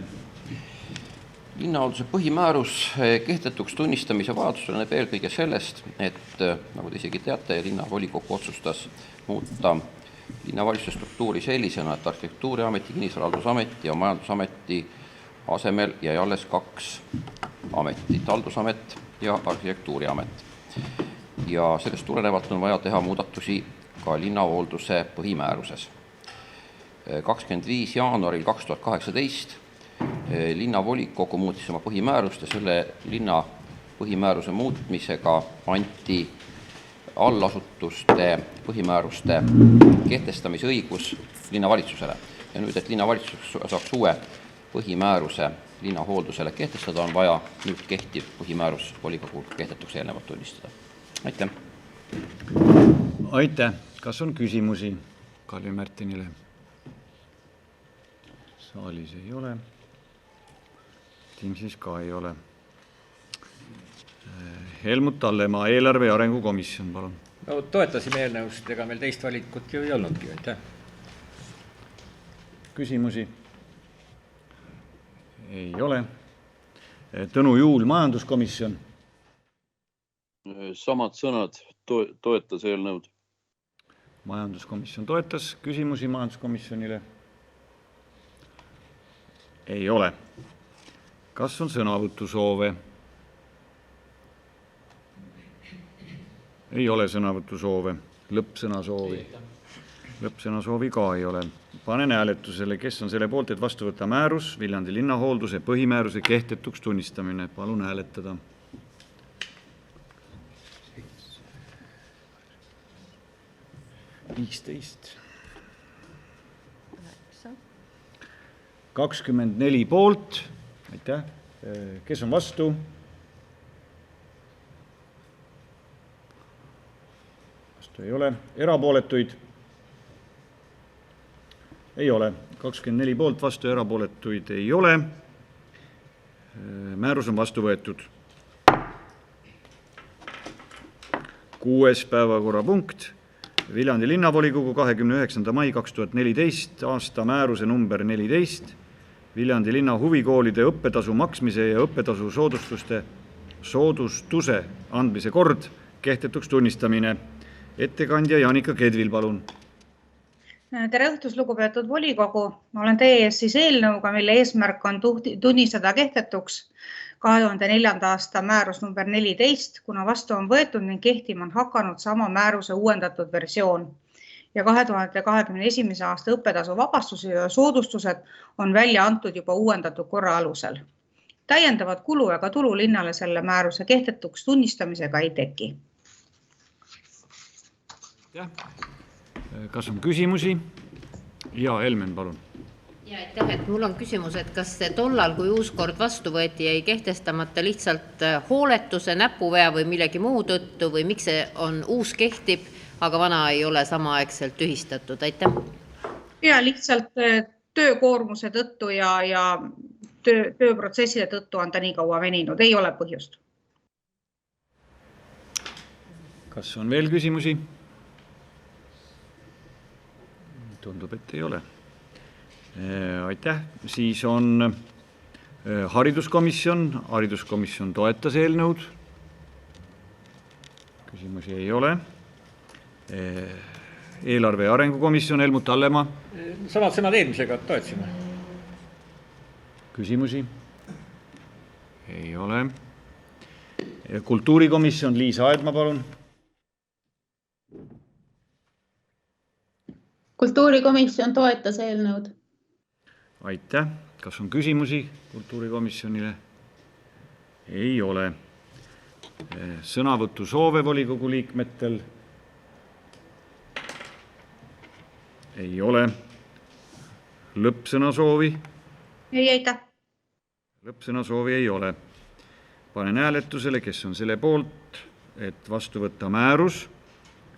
Linnahoolduse põhimäärus kehtetuks tunnistamise vajadus tuleneb eelkõige sellest, et nagu te isegi teate, linnavolikogu otsustas muuta linnavalitsuse struktuuri sellisena, et Arhitektuuriameti, Kinnisvarahaldus-ameti ja Majandusameti asemel jäi alles 2 ametit, Haldusamet ja Arhitektuuriamet. Ja sellest tulenevalt on vaja teha muudatusi ka linnahoolduse põhimääruses. 25 jaanuaril 2018 linnavolikogu muutis oma põhimäärust ja selle linna põhimääruse muutmisega anti allasutuste põhimääruste kehtestamise õigus linnavalitsusele. Ja nüüd, et linnavalitsus saaks uue põhimääruse linnahooldusele kehtestada, on vaja nüüd kehtiv põhimäärus volikogul kehtetuks eelnevalt tunnistada. Aitäh! Aitäh! Kas on küsimusi Kalvi Märtinile? Saalis ei ole. Teamsis ka ei ole. Helmut Hallemaa, eelarve ja arengukomisjon, palun. No, toetasime eelnõust, ega meil teist valikut ju ei olnudki. Aitäh! Küsimusi? Ei ole. Tõnu Juul, majanduskomisjon. Samad sõnad, toetas eelnõud. Majanduskomisjon toetas. Küsimusi majanduskomisjonile? Ei ole. Kas on sõnavõtusoove? Ei ole sõnavõtusoove. Lõppsõnasoovi? Lõppsõnasoovi ka ei ole. Panen hääletusele, kes on selle poolt, et vastu võtta määrus Viljandi linnahoolduse põhimääruse kehtetuks tunnistamine. Palun hääletada. Viisteist. 24 poolt. Aitäh. Kes on vastu? Vastu ei ole. Erapooletuid? Ei ole. 24 poolt, vastu ja erapooletuid ei ole. Määrus on vastu võetud. 6. päevakorrapunkt. Viljandi linnavolikogu 29. mai 2014 aasta määruse number 14. Viljandi linna huvikoolide õppetasu maksmise ja õppetasu soodustuse andmise kord kehtetuks tunnistamine. Ettekandja Jaanika Kedvil, palun. Tere õhtust, lugupeetud volikogu. Ma olen teie ees siis eelnõuga, mille eesmärk on tunnistada kehtetuks 2004. aasta määrus number 14, kuna vastu on võetud ning kehtima on hakanud sama määruse uuendatud versioon. Ja 2021. aasta õppetasu vabastused ja soodustused on välja antud juba uuendatud korra alusel. Täiendavat kulu ega tulu linnale selle määruse kehtetuks tunnistamisega ei teki. Kas on küsimusi? Ja Helmen, palun. Ja aitäh, et mul on küsimus, et kas tollal, kui uus kord vastu võeti, jäi kehtestamata lihtsalt hooletuse, näpuvea või millegi muu tõttu või miks see on uus kehtib, aga vana ei ole samaaegselt tühistatud? Aitäh. Ja lihtsalt töökoormuse tõttu ja tööprotsesside tõttu on ta nii kaua veninud. Ei ole põhjust. Kas on veel küsimusi? Tundub, et ei ole. Aitäh. Siis on hariduskomisjon toetas eelnõud. Küsimusi ei ole. Eelarve ja arengukomisjon, Helmut Hallemaa. Samad sõnad eelmisega toetsime. Küsimusi ei ole. Kultuurikomisjon, Liisa Aedma, palun. Kultuurikomisjon toetas eelnõud. Aitäh. Kas on küsimusi kultuurikomisjonile? Ei ole. Sõnavõtu soove volikogu liikmetel? Ei ole. Lõppsõna soovi? Ei, aitäh. Lõppsõna soovi ei ole. Panen hääletusele, kes on selle poolt, et vastu võtta määrus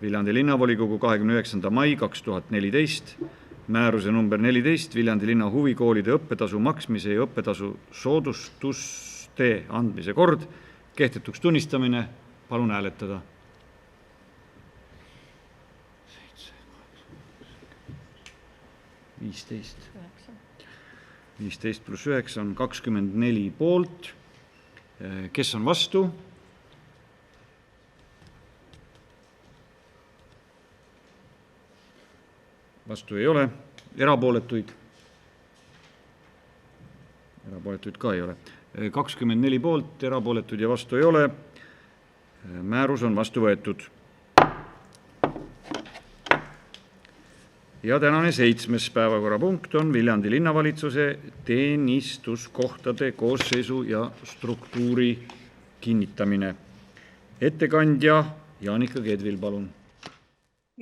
Viljandi linnavolikogu 29. mai 2014, määruse number 14, Viljandi linna huvikoolide õppetasu maksmise ja õppetasu soodustuste andmise kord, kehtetuks tunnistamine. Palun hääletada. 15 pluss 9 on 24 poolt. Kes on vastu? Vastu ei ole. Erapooletuid? Erapooletuid ka ei ole. 24 poolt, erapooletuid ja vastu ei ole. Määrus on vastu võetud. Ja tänane 7. päevakorrapunkt on Viljandi linnavalitsuse teenistuskohtade koosseisu ja struktuuri kinnitamine. Ettekandja Jaanika Kedvil, palun.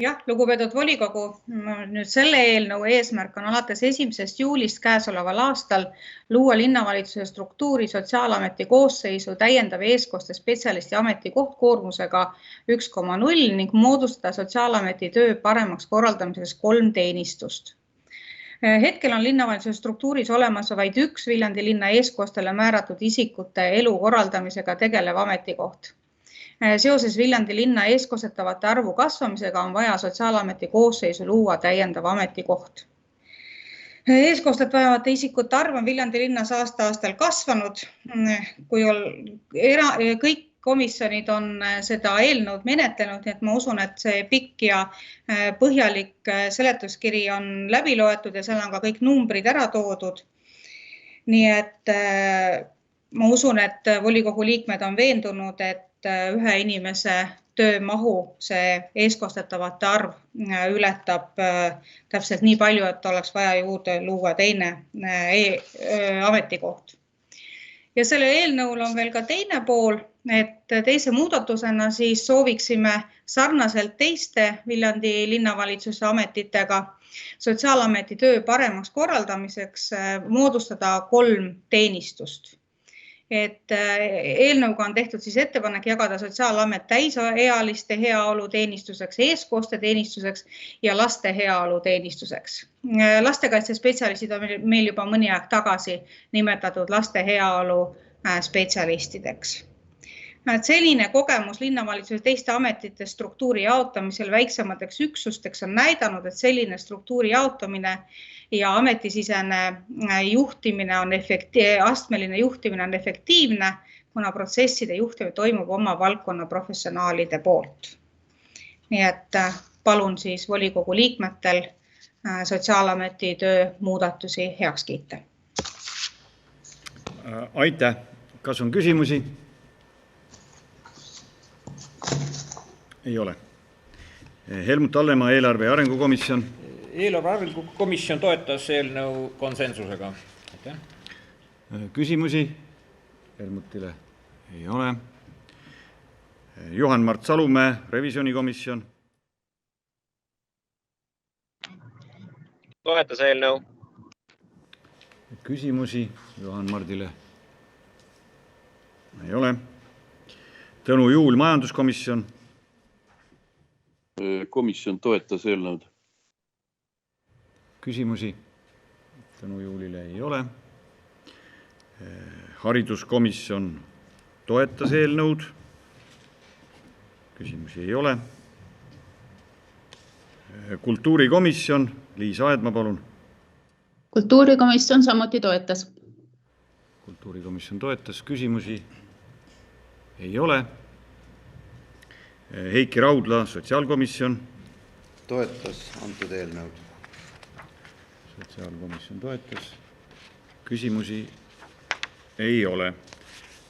Jah, lugupeetud volikogu, nüüd selle eelnõu eesmärk on alates 1. juulist käesoleval aastal luua linnavalitsuse struktuuri sotsiaalameti koosseisu täiendav eestkoste spetsialisti ametikoht koormusega 1,0 ning moodustada sotsiaalameti töö paremaks korraldamiseks 3 teenistust. Hetkel on linnavalitsuse struktuuris olemas vaid üks Viljandi linna eestkostele määratud isikute elu korraldamisega tegelev ametikoht. Seoses Viljandi linna eeskostetavate arvu kasvamisega on vaja sotsiaalameti koosseisu luua täiendav ametikoht. Eeskostet vajavate isikute arv on Viljandi linnas aasta-aastal kasvanud, kui kõik komisjonid on seda eelnõud menetlenud, nii et ma usun, et see pikk ja põhjalik seletuskiri on läbi loetud ja seal on ka kõik numbrid ära toodud. nii et ma usun, et volikogu liikmed on veendunud, et ühe inimese töömahu see eestkostetavate arv ületab täpselt nii palju, et oleks vaja juurde luua teine ametikoht. Ja selle eelnõul on veel ka teine pool, et teise muudatusena siis sooviksime sarnaselt teiste Viljandi linnavalitsuse ametitega Sotsiaalameti töö paremaks korraldamiseks moodustada 3 teenistust. Et eelnõuga on tehtud siis ettepanek jagada Sotsiaalamet täisealiste heaolu teenistuseks, eestkosteteenistuseks ja laste heaolu teenistuseks. Lastekaitsespetsialistid on meil juba mõni aeg tagasi nimetatud laste heaolu spetsialistideks. Selline kogemus linnavalitsuse teiste ametite struktuuri jaotamisel väiksemateks üksusteks on näidanud, et selline struktuuri jaotamine ja ametisisene juhtimine on astmeline juhtimine on efektiivne, kuna protsesside juhtimine toimub oma valdkonna professionaalide poolt. Nii et palun siis volikogu liikmetel Sotsiaalameti töö muudatusi heaks kiita. Aitäh. Kas on küsimusi? Ei ole. Helmut Hallemaa, eelarve ja arengukomisjon. Eelarve arengukomisjon toetas eelnõu konsensusega. Aitäh. Küsimusi Helmutile ei ole. Juhan-Mart Salumäe, revisjonikomisjon. Toetas eelnõu. Küsimusi Juhan-Mardile ei ole. Tõnu Juul, majanduskomisjon. Komisjon toetas eelnõud. Küsimusi Tõnu Juulile ei ole. Hariduskomisjon toetas eelnõud. Küsimusi ei ole. Kultuurikomisjon, Liis Aedma, palun. Kultuurikomisjon samuti toetas. Kultuurikomisjon toetas. Küsimusi ei ole. Heiki Raudla, sotsiaalkomisjon. Toetas antud eelnõud. Sotsiaalkomisjon toetas. Küsimusi ei ole.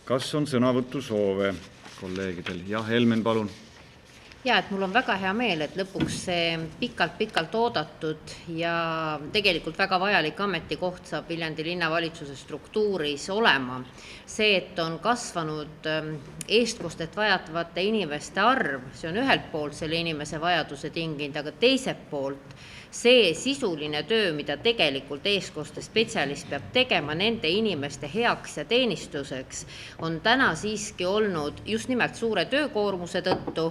Kas on sõnavõtusoove kolleegidel? Jah, Helmen, palun. Ja, et mul on väga hea meel, et lõpuks see pikalt oodatud ja tegelikult väga vajalik ametikoht saab Viljandi linnavalitsuse struktuuris olema. See, et on kasvanud eestkostet vajatavate inimeste arv, see on ühelt poolt selle inimese vajaduse tinginud, aga teiselt poolt see sisuline töö, mida tegelikult eestkoste spetsialist peab tegema nende inimeste heaks ja teenistuseks, on täna siiski olnud just nimelt suure töökoormuse tõttu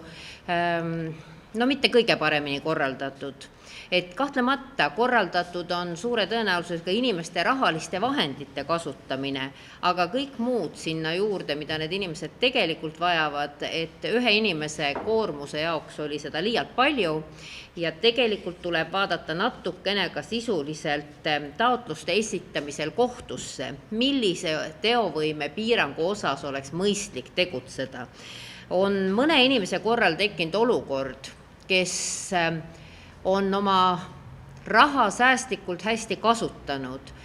mitte kõige paremini korraldatud. Et kahtlemata korraldatud on suure tõenäosusega inimeste rahaliste vahendite kasutamine, aga kõik muud sinna juurde, mida need inimesed tegelikult vajavad, et ühe inimese koormuse jaoks oli seda liialt palju ja tegelikult tuleb vaadata natukene ka sisuliselt taotluste esitamisel kohtusse, millise teovõime piirangu osas oleks mõistlik tegutseda. On mõne inimese korral tekkinud olukord, kes on oma raha säästlikult hästi kasutanud.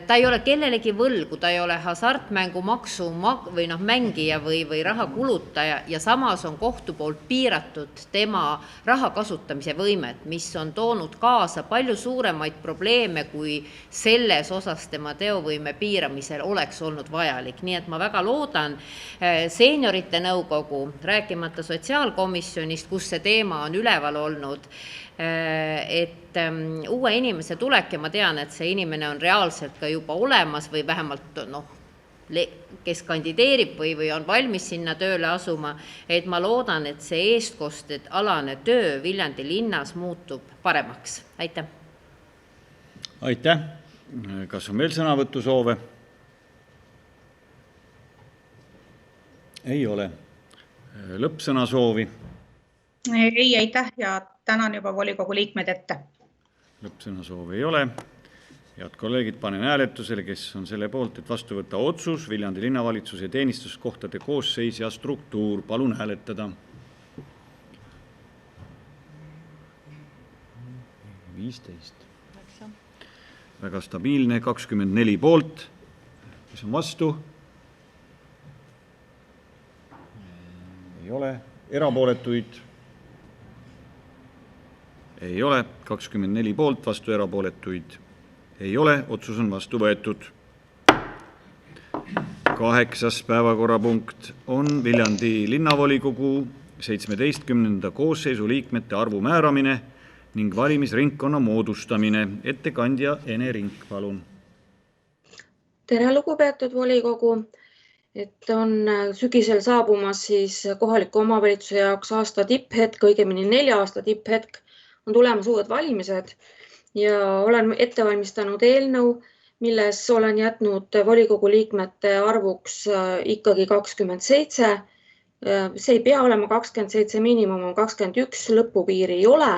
Ta ei ole kellelegi võlgu, ta ei ole hasartmängumaksu või mängija või raha kulutaja ja samas on kohtu poolt piiratud tema raha kasutamise võimet, mis on toonud kaasa palju suuremaid probleeme, kui selles osas tema teovõime piiramisel oleks olnud vajalik. Nii et ma väga loodan seeniorite nõukogu, rääkimata sotsiaalkomisjonist, kus see teema on üleval olnud, et uue inimese tulek ja ma tean, et see inimene on reaalselt ka juba olemas või vähemalt kes kandideerib või on valmis sinna tööle asuma, et ma loodan, et see eestkosted alane töö Viljandi linnas muutub paremaks. Aitäh! Aitäh! Kas on veel sõnavõtusoove? Ei ole. Lõppsõnasoovi? Ei, aitäh ja tänan juba volikogu liikmed ette. Lõppsõnasoovi ei ole. Head kolleegid, panen hääletusele, kes on selle poolt, et vastu võtta otsus Viljandi linnavalitsuse teenistuskohtade koosseis ja struktuur. Palun hääletada. 15. Väga stabiilne, 24 poolt, kes on vastu? Ei ole. Erapooletuid? Ei ole. 24 poolt, vastu erapooletuid ei ole. Otsus on vastu võetud. 8. päevakorrapunkt on Viljandi linnavolikogu 17. koosseisu liikmete arvu määramine ning valimisringkonna moodustamine. Ettekandja Ene Rink, palun. Tere, lugupeetud volikogu. Et on sügisel saabumas siis kohaliku omavalitsuse jaoks aasta tipphetk, õigemini 4 aasta tipphetk, on tulemas uued valimised ja olen ette valmistanud eelnõu, milles olen jätnud volikogu liikmete arvuks ikkagi 27. See ei pea olema 27, miinimum on 21, lõpupiiri ei ole.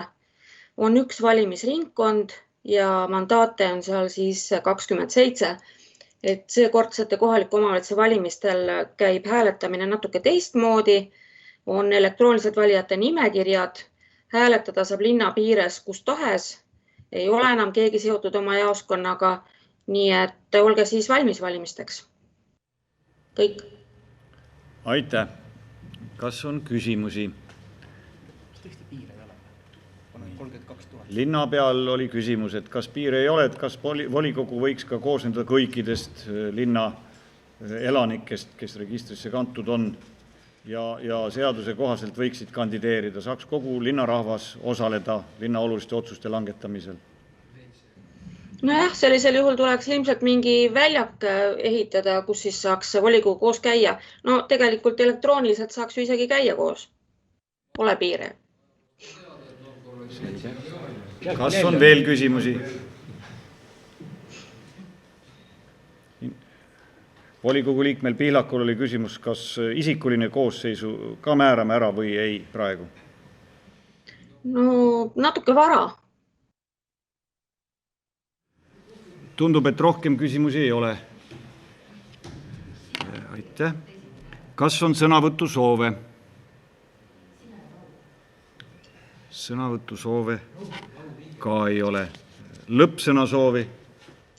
On üks valimisringkond ja mandaate on seal siis 27. Et seekordsete kohaliku omavalitsuse valimistel käib hääletamine natuke teistmoodi. On elektroonilised valijate nimekirjad. Hääletada saab linna piires kus tahes. Ei ole enam keegi seotud oma jaoskonnaga. Nii et olge siis valmis valimisteks. Kõik. Aitäh. Kas on küsimusi? Linna peal oli küsimus, et kas piire ei ole, et kas volikogu võiks ka koosneda kõikidest linna elanikest, kes registrisse kantud on ja seaduse kohaselt võiksid kandideerida. Saaks kogu linnarahvas osaleda linna oluliste otsuste langetamisel. Nojah, sellisel juhul tuleks ilmselt mingi väljak ehitada, kus siis saaks volikogu koos käia. No tegelikult elektrooniliselt saaks ju isegi käia koos. Pole piire. Kas on veel küsimusi? Volikogu liikmel Pihlakul oli küsimus, kas isikuline koosseisu ka määrame ära või ei praegu? No natuke vara. Tundub, et rohkem küsimusi ei ole. Aitäh. Kas on sõnavõtusoove? Sõnavõtusoove ka ei ole. Lõppsõnasoovi?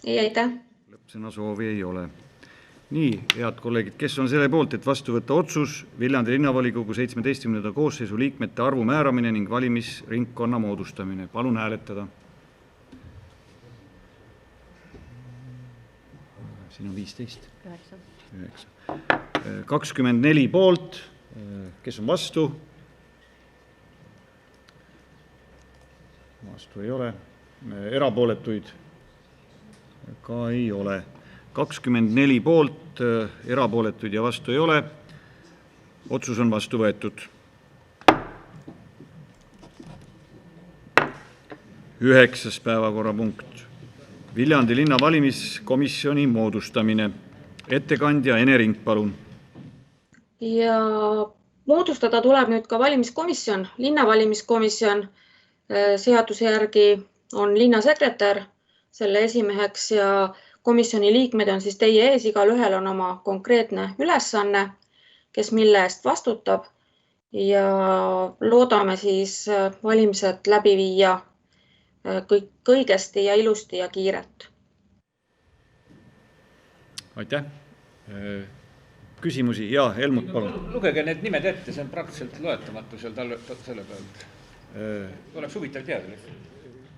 Ei, aitäh. Lõppsõnasoovi ei ole. Nii, head kolleegid, kes on selle poolt, et vastu võtta otsus Viljandi linnavolikogu 17. koosseisu liikmete arvu määramine ning valimisringkonna moodustamine? Palun hääletada. Siin on 15. 9. 24 poolt. Kes on vastu? Vastu ei ole. Erapooletuid ka ei ole. 24 poolt, erapooletuid ja vastu ei ole. Otsus on vastu võetud. 9. päevakorrapunkt. Viljandi linna valimiskomisjoni moodustamine. Ettekandja Ene Rink, palun. Ja moodustada tuleb nüüd ka valimiskomisjon, linnavalimiskomisjon. Seaduse järgi on linnasekretär selle esimeheks ja komisjoni liikmed on siis teie ees, igal ühel on oma konkreetne ülesanne, kes mille eest vastutab ja loodame siis valimised läbi viia kõik õigesti ja ilusti ja kiiret. Aitäh. Küsimusi? Jaa, Helmut, palun. Lugege need nimed ette, see on praktiliselt loetamatu selle pealt. Oleks huvitav teada.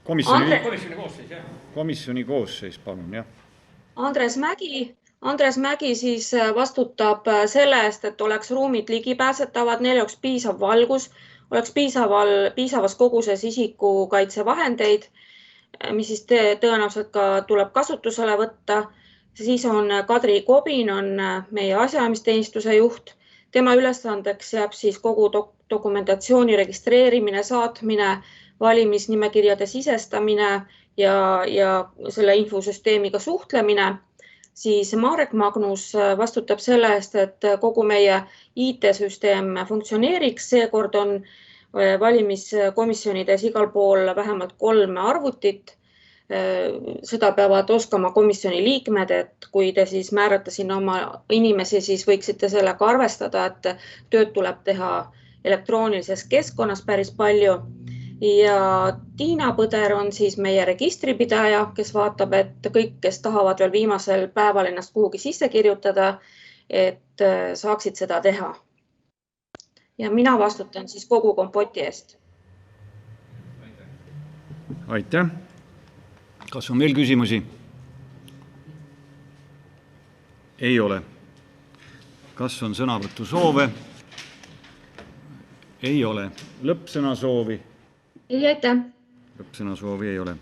Komisjoni koosseis, jah. Komisjoni koosseis, palun, jah. Andres Mägi siis vastutab selle eest, et oleks ruumid ligipääsetavad, neil oleks piisav valgus, oleks piisavas koguses isikukaitsevahendeid, mis siis tõenäoliselt ka tuleb kasutusele võtta. Siis on Kadri Kobin, on meie asjaajamisteenistuse juht. Tema ülesandeks jääb siis kogu dokumentatsiooni registreerimine, saatmine, valimisnimekirjade sisestamine ja selle infosüsteemiga suhtlemine. Siis Marek Magnus vastutab selle eest, et kogu meie IT-süsteem funktsioneeriks. Seekord on valimiskomisjonides igal pool vähemalt 3 arvutit. Seda peavad oskama komisjoni liikmed, et kui te siis määrate sinna oma inimesi, siis võiksite sellega arvestada, et tööd tuleb teha elektroonilises keskkonnas päris palju. ja Tiina Põder on siis meie registripidaja, kes vaatab, et kõik, kes tahavad veel viimasel päeval ennast kuhugi sisse kirjutada, et saaksid seda teha. Ja mina vastutan siis kogu kompoti eest. Aitäh. Kas on veel küsimusi? Ei ole. Kas on sõnavõtu soove? Ei ole. Lõppsõna soovi? Ei, aitäh. Lõppsõna soovi ei ole.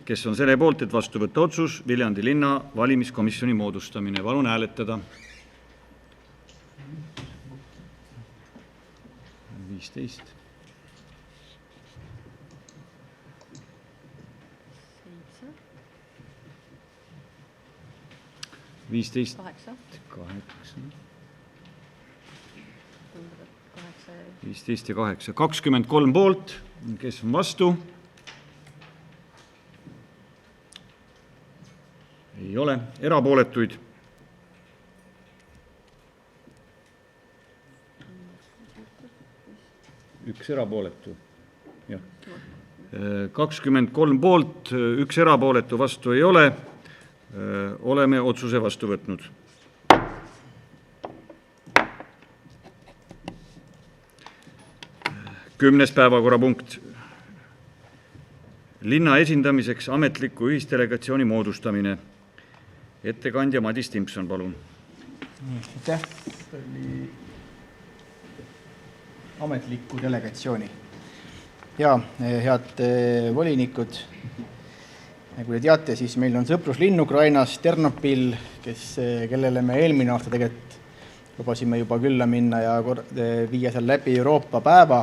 Kes on selle poolt, et vastu võtta otsus Viljandi linna valimiskomisjoni moodustamine? Palun hääletada. 15. 15. 15 ja 8. 23 poolt. Kes on vastu? Ei ole. Erapooletuid? Üks erapooletu. Ja. 23 poolt, üks erapooletu, vastu ei ole. Oleme otsuse vastu võtnud. Kümnes päevakorrapunkt. Linna esindamiseks ametliku ühisdelegatsiooni moodustamine. Ettekandja Madis Timpson, palun. Aitäh. Ametliku delegatsiooni. Ja head volinikud, nagu te teate, siis meil on sõpruslinn Ukrainas, Ternopil, kellele me eelmine aasta tegelikult lubasime juba külla minna ja viia seal läbi Euroopa päeva.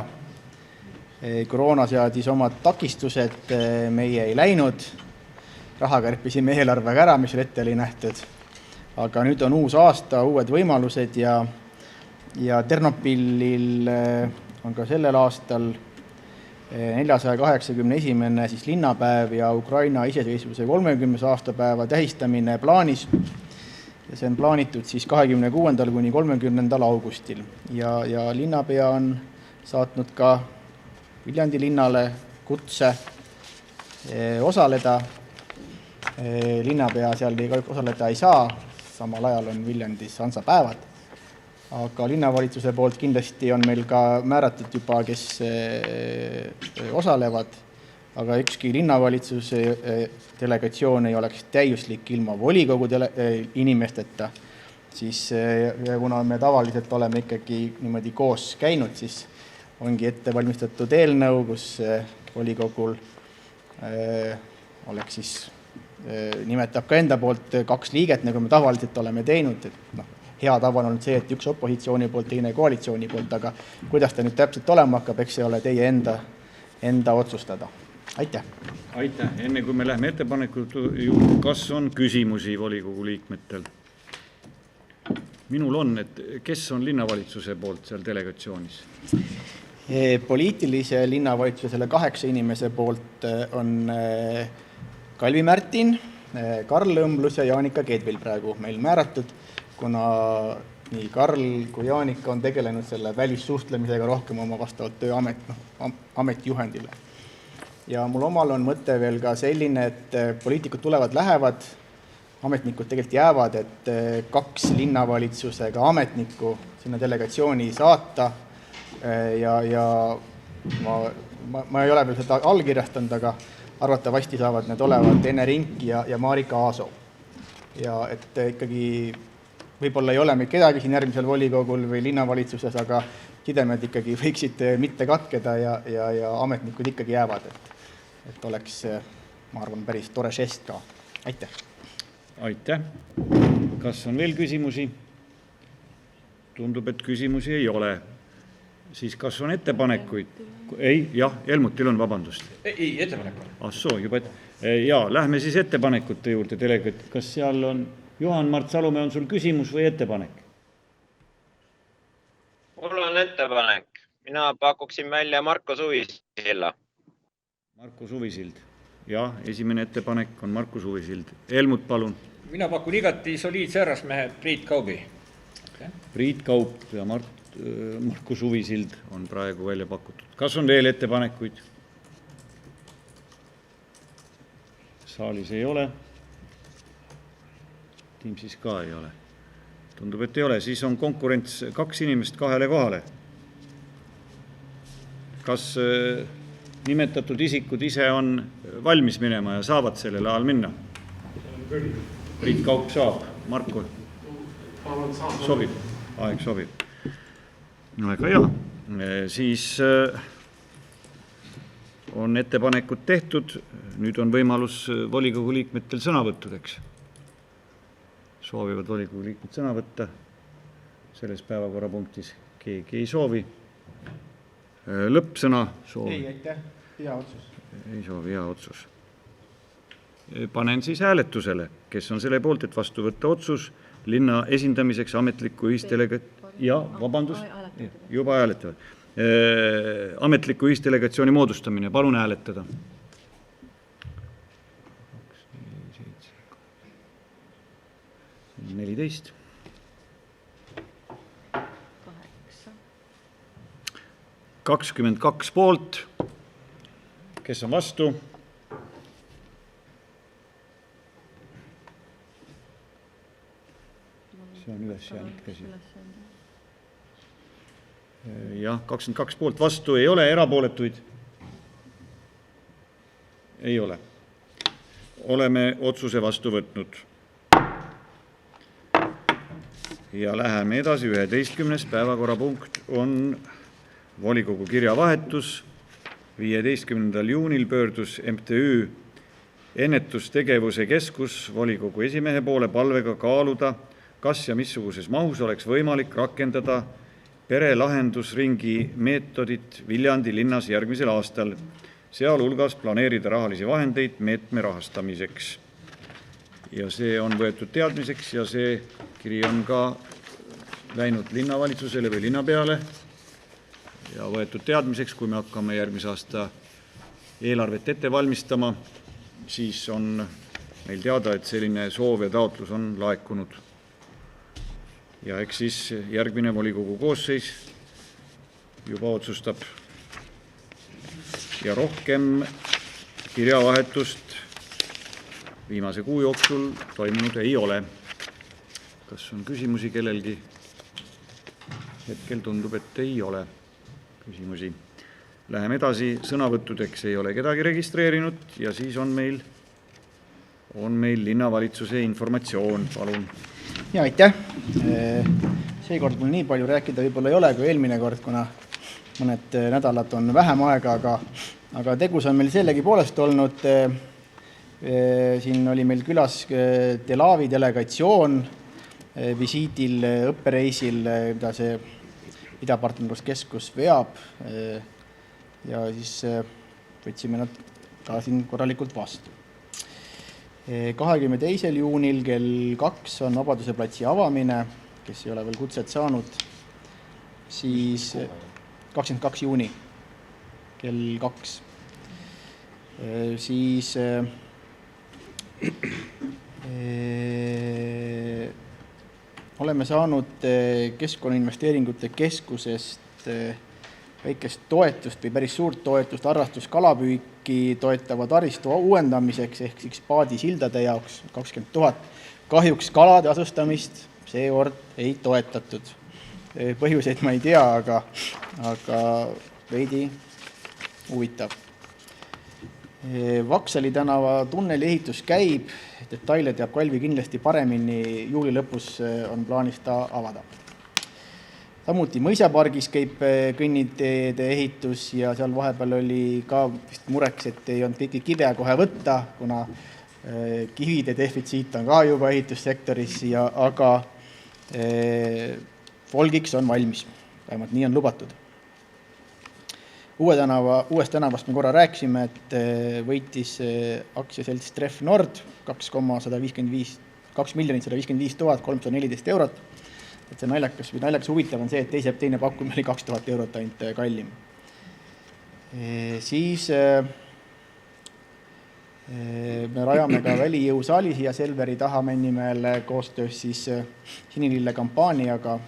Koroona seadis omad takistused, meie ei läinud. Raha kärpisime eelarvega ära, mis ette oli nähtud. Aga nüüd on uus aasta, uued võimalused ja Ternopilil on ka sellel aastal 481. siis linnapäev ja Ukraina iseseisvuse 30. aastapäeva tähistamine plaanis. Ja see on plaanitud siis 26. kuni 30. augustil. Ja linnapea on saatnud ka Viljandi linnale kutse osaleda. Linnapea seal osaleda ei saa, samal ajal on Viljandis Hansapäevad. Aga linnavalitsuse poolt kindlasti on meil ka määratud juba, kes osalevad, aga ükski linnavalitsuse delegatsioon ei oleks täiuslik ilma volikogu inimesteta. Siis, kuna me tavaliselt oleme ikkagi niimoodi koos käinud, siis ongi ette valmistatud eelnõu, kus volikogul oleks siis, nimetab ka enda poolt 2 liiget, nagu me tavaliselt oleme teinud, et hea tava on olnud see, et üks opositsiooni poolt, teine koalitsiooni poolt, aga kuidas ta nüüd täpselt olema hakkab, eks see ole teie enda otsustada. Aitäh! Aitäh! Enne kui me lähme ettepanekute juurde, kas on küsimusi volikogu liikmetel? Minul on, et kes on linnavalitsuse poolt seal delegatsioonis? Poliitilise linnavalitsuse selle 8 inimese poolt on Kalvi Märtin, Karl Õmblus ja Jaanika Keedvil praegu meil määratud, kuna nii Karl kui Jaanika on tegelenud selle välissuhtlemisega rohkem oma vastavalt tööametijuhendile. Ja mul omal on mõte veel ka selline, et poliitikud tulevad, lähevad, ametnikud tegelikult jäävad, et 2 linnavalitsusega ametnikku sinna delegatsiooni saata ja ma ei ole veel seda allkirjastanud, aga arvatavasti saavad need olevat Ene Rink ja Marika Aaso. Ja et ikkagi võib-olla ei ole meil kedagi siin järgmisel volikogul või linnavalitsuses, aga sidemed ikkagi võiksid mitte katkeda ja ametnikud ikkagi jäävad, et oleks, ma arvan, päris tore žest ka. Aitäh! Aitäh! Kas on veel küsimusi? Tundub, et küsimusi ei ole. Siis kas on ettepanekuid? Ei, jah, Helmutil on, vabandust. Ei, ettepanek on. Assoo, juba jaa, lähme siis ettepanekute juurde. Kas seal on, Juhan-Mart Salumäe, on sul küsimus või ettepanek? Mul on ettepanek. Mina pakuksin välja Marko Suvisild. Marko Suvisild. Jah, esimene ettepanek on Marko Suvisild. Helmut, palun. Mina pakun igati soliidse härrasmehe Priit Kaubi. Priit Kaup ja Marko Suvisild on praegu välja pakutud. Kas on veel ettepanekuid? Saalis ei ole. Teamsis ka ei ole. Tundub, et ei ole. Siis on konkurents 2 inimest 2 kohale. Kas nimetatud isikud ise on valmis minema ja saavad sellel ajal minna? Priit Kaup saab. Marko? Sobib. Aeg sobib. Väga hea. Siis on ettepanekud tehtud. Nüüd on võimalus volikogu liikmetel sõnavõttudeks. Soovivad volikogu liikmed sõna võtta selles päevakorrapunktis. Keegi ei soovi. Lõppsõna soovi? Ei, aitäh. Hea otsus. Ei soovi, hea otsus. Panen siis hääletusele, kes on selle poolt, et vastu võtta otsus linna esindamiseks ametliku juba hääletavad. Ametliku ühisdelegatsiooni moodustamine. Palun hääletada. 14. 22 poolt. Kes on vastu? See on üles jäänud käsi. Jah, 22 poolt, vastu ei ole, erapooletuid? Ei ole. Oleme otsuse vastu võtnud. Ja läheme edasi, 11. päevakorrapunkt on volikogu kirjavahetus. 15. juunil pöördus MTÜ Ennetustegevuse Keskus volikogu esimehe poole palvega kaaluda, kas ja missuguses mahus oleks võimalik rakendada perelahendusringi meetodit Viljandi linnas järgmisel aastal, sealhulgas planeerida rahalisi vahendeid meetme rahastamiseks. Ja see on võetud teadmiseks ja see kiri on ka läinud linnavalitsusele või linnapeale ja võetud teadmiseks, kui me hakkame järgmise aasta eelarvet ette valmistama, siis on meil teada, et selline soov ja taotlus on laekunud. Ja eks siis järgmine volikogu koosseis juba otsustab. Ja rohkem kirjavahetust viimase kuu jooksul toimunud ei ole. Kas on küsimusi kellelgi? Hetkel tundub, et ei ole küsimusi. Läheme edasi, sõnavõttudeks ei ole kedagi registreerinud ja siis on meil linnavalitsuse informatsioon. Palun. Ja aitäh. Seekord mul nii palju rääkida võib-olla ei ole kui eelmine kord, kuna mõned nädalad on vähem aega, aga tegus on meil sellegi poolest olnud. Siin oli meil külas Tel Avivi delegatsioon visiidil, õppereisil, mida see idapartnerluskeskus veab. Ja siis võtsime nad ka siin korralikult vastu. 22. juunil kell 2 on Vabaduse platsi avamine, kes ei ole veel kutset saanud, siis 22. juuni kell 2. Siis oleme saanud Keskkonnainvesteeringute Keskusest väikest toetust või päris suurt toetust harrastuskalapüüki toetava taristu uuendamiseks ehk siis paadisildade jaoks 20 000. Kahjuks kalade asustamist seekord ei toetatud. Põhjuseid ma ei tea, aga veidi huvitav. Vaksali tänava tunneli ehitus käib, detaile teab Kalvi kindlasti paremini, juuli lõpus on plaanis ta avada. Samuti Mõisapargis käib kõnniteede ehitus ja seal vahepeal oli ka vist mureks, et ei olnud kõiki kive kohe võtta, kuna kivide defitsiit on ka juba ehitussektoris, aga folgiks on valmis, vähemalt nii on lubatud. Uuest tänavast me korra rääkisime, et võitis aktsiaselts Tref Nord 2 155 314 eurot. Et see naljakas huvitav on see, et teine pakkumine oli 2000 eurot ainult kallim. Siis me rajame ka välijõusaali siia Selveri taha Männimäele koostöös siis Sinilille kampaaniaga.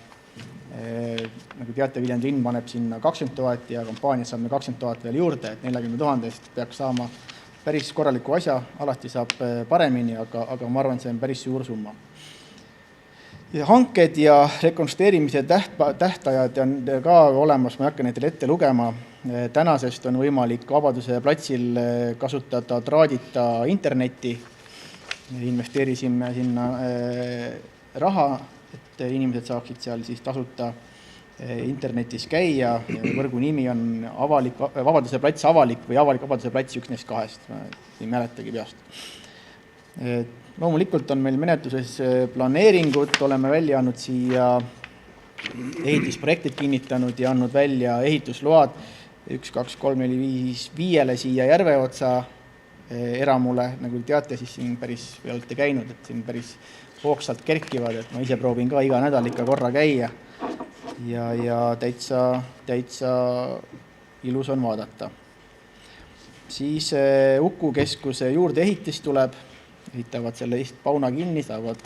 Nagu teate, Viljandi linn paneb sinna 20 000 ja kampaanias saame 20 000 veel juurde, et 40 000 peaks saama päris korraliku asja, alati saab paremini, aga ma arvan, et see on päris suur summa. Ja hanked ja rekonstrueerimise tähtajad on ka olemas, ma ei hakka neid ette lugema. Tänasest on võimalik Vabaduse platsil kasutada traadita internetti. Investeerisime sinna raha, et inimesed saaksid seal siis tasuta internetis käia. Võrgu nimi on Vabaduse plats avalik või avalik Vabaduse plats 1 neist 2. Ma ei mäletagi peast. Loomulikult on meil menetluses planeeringud, oleme välja andnud siia ehitusprojektid kinnitanud ja andnud välja ehitusload 1, 2, 3, 4, 5 siia Järveotsa eramule. Nagu teate, siis siin päris olete käinud, et siin päris hoogsalt kerkivad, et ma ise proovin ka iga nädal ikka korra käia ja täitsa ilus on vaadata. Siis Uku keskuse juurde ehitis tuleb, ehitavad selle pauna kinni, saavad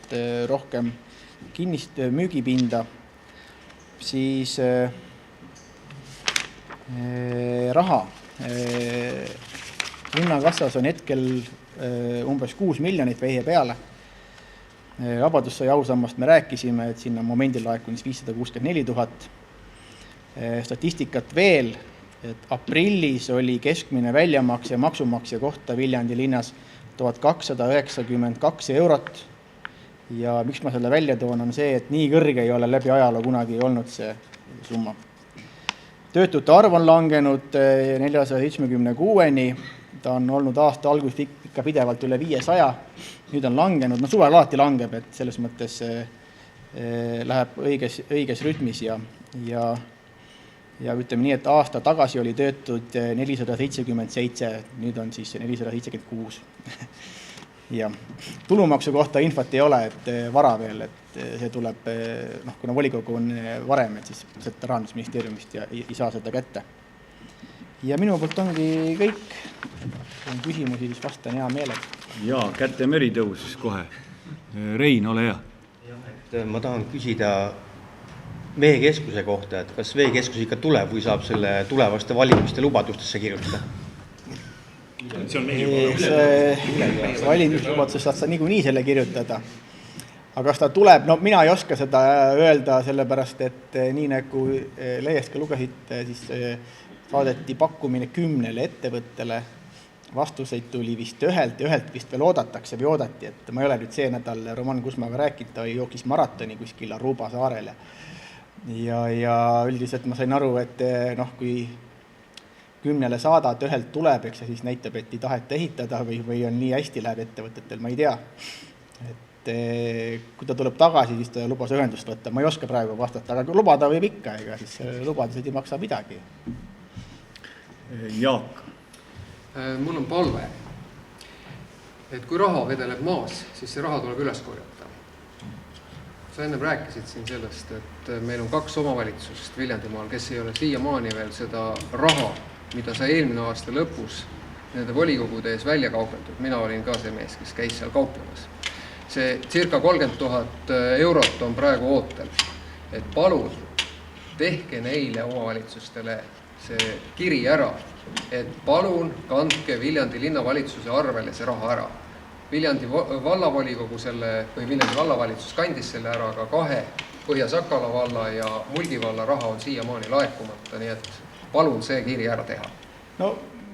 rohkem kinnist müügipinda. Siis raha. Linnakassas on hetkel umbes 6 miljonit veihe peale. Vabadussõja ausammast me rääkisime, et sinna momendil laekunis 564 000. Statistikat veel, et aprillis oli keskmine väljamakse ja maksumaksja kohta Viljandi linnas 1292 eurot. Ja miks ma selle välja toon, on see, et nii kõrge ei ole läbi ajaloo kunagi olnud see summa. Töötute arv on langenud 476-ni. Ta on olnud aasta alguses ikka pidevalt üle 500. Nüüd on langenud. No suvel alati langeb, et selles mõttes läheb õiges rütmis ja ütleme nii, et aasta tagasi oli töötud 477, nüüd on siis 476. Ja tulumaksu kohta infot ei ole, et vara veel, et see tuleb, kuna volikogu on varem, et siis seda Rahandusministeeriumist ja ei saa seda kätte. Ja minu poolt ongi kõik. Kui on küsimusi, siis vastan hea meelega. Jaa, kätte meri tõusis kohe. Rein, ole hea. Ma tahan küsida veekeskuse kohta, et kas veekeskus ikka tuleb või saab selle tulevaste valimiste lubadustesse kirjutada? See on meie valimislubaduses saad sa niikuinii selle kirjutada. Aga kas ta tuleb? No mina ei oska seda öelda, sellepärast, et nii nagu lehest ka lugesite, siis saadeti pakkumine 10 ettevõttele. Vastuseid tuli vist ühelt vist veel oodatakse või oodati, et ma ei ole nüüd see nädal Roman Kusmaga rääkinud, ta jookis maratoni kuskil Aruba saarele. Ja üldiselt ma sain aru, et kui 10 saadad ühelt tuleb, eks see siis näitab, et ei taheta ehitada või on nii hästi läheb ettevõtetel, ma ei tea. Et kui ta tuleb tagasi, siis ta lubas ühendust võtta, ma ei oska praegu vastata, aga lubada võib ikka, ega siis lubadused ei maksa midagi. Jaak. Mul on palve, et kui raha vedeleb maas, siis see raha tuleb üles korjata. Sa ennem rääkisid siin sellest, et meil on 2 omavalitsust Viljandimaal, kes ei ole siiamaani veel seda raha, mida sa eelmine aasta lõpus nende volikogude ees välja kaupeldud. Mina olin ka see mees, kes käis seal kaupimas. See circa 30 000 eurot on praegu ootel. Et palun tehke neile omavalitsustele see kiri ära, et palun kandke Viljandi linnavalitsuse arvele see raha ära. Viljandi vallavolikogu või Viljandi vallavalitsus kandis selle ära, aga 2 Põhja-Sakala valla ja Mulgi valla raha on siiamaani laekumata, nii et palun see kiri ära teha. No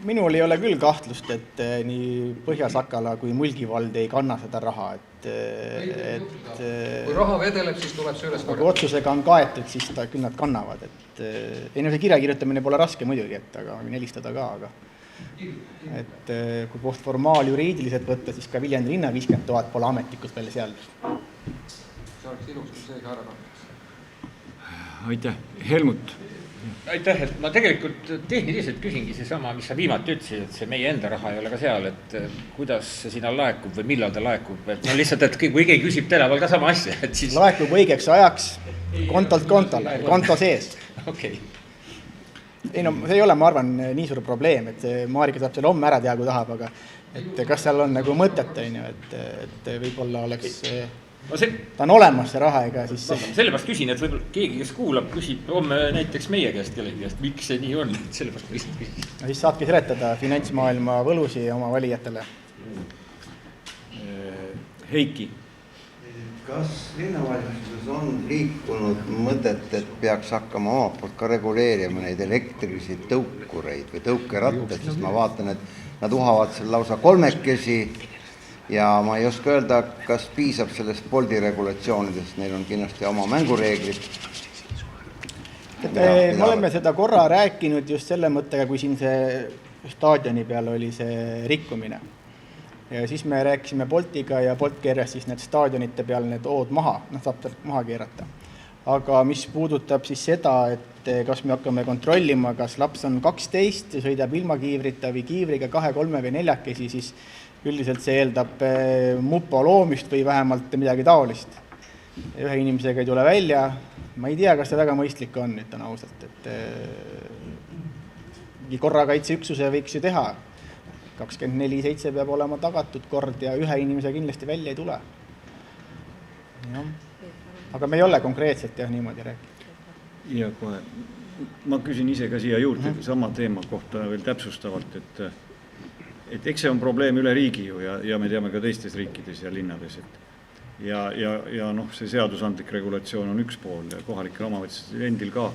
minul ei ole küll kahtlust, et nii Põhja-Sakala kui Mulgi vald ei kanna seda raha. Kui raha vedeleb, siis tuleb see üles korjata. Kui otsusega on kaetud, siis küll nad kannavad. See kirja kirjutamine pole raske muidugi, aga helistada ka, aga kui puht formaal juriidiliselt võtta, siis ka Viljandi linna 50 000 pole ametlikult veel seal. See oleks ilus, kui see ka ära kannaks. Aitäh. Helmut. Aitäh, et ma tegelikult tehniliselt küsingi seesama, mis sa viimati ütlesid, et see meie enda raha ei ole ka seal, et kuidas see sinna laekub või millal ta laekub. Et no lihtsalt, et kui keegi küsib tänaval ka sama asja, et siis... Laekub õigeks ajaks kontolt kontole, konto sees. Okei. Ei no, see ei ole, ma arvan, nii suur probleem, et Maarika saab selle homme ära teha, kui tahab, aga et kas seal on nagu mõtet, et võib-olla oleks ta on olemas, see raha, ega siis... Sellepärast küsin, et võib-olla keegi, kes kuulab, küsib homme näiteks meie käest kellegi käest, miks see nii on, sellepärast küsin. No siis saadki seletada finantsmaailma võlusi oma valijatele. Heiki. Kas linnavalitsuses on liikunud mõtet, et peaks hakkama omalt poolt ka reguleerima neid elektrilisi tõukureid või tõukerattaid, sest ma vaatan, et nad uhavad seal lausa kolmekesi ja ma ei oska öelda, kas piisab sellest Bolti regulatsioonidest, neil on kindlasti oma mängureeglid. Me oleme seda korra rääkinud just selle mõttega, kui siin see staadioni peal oli see rikkumine. Ja siis me rääkisime Boltiga ja Bolt keeras siis need staadionite peal need ood maha, saab maha keerata. Aga mis puudutab siis seda, et kas me hakkame kontrollima, kas laps on 12 ja sõidab ilma kiivrita või kiivriga 2, 3 või 4, siis üldiselt see eeldab mupo loomist või vähemalt midagi taolist. Ühe inimesega ei tule välja. Ma ei tea, kas see väga mõistlik on, ütlen ausalt, et korrakaitseüksuse võiks ju teha. 24/7 peab olema tagatud kord ja ühe inimese kindlasti välja ei tule. Ja. Aga me ei ole konkreetselt niimoodi rääkinud. Ja kohe, ma küsin ise ka siia juurde sama teema kohta veel täpsustavalt, et eks see on probleem üle riigi ju ja me teame ka teistes riikides ja linnades. Ja see seadusandlik regulatsioon on üks pool ja kohalikel omavalitsustel endil ka.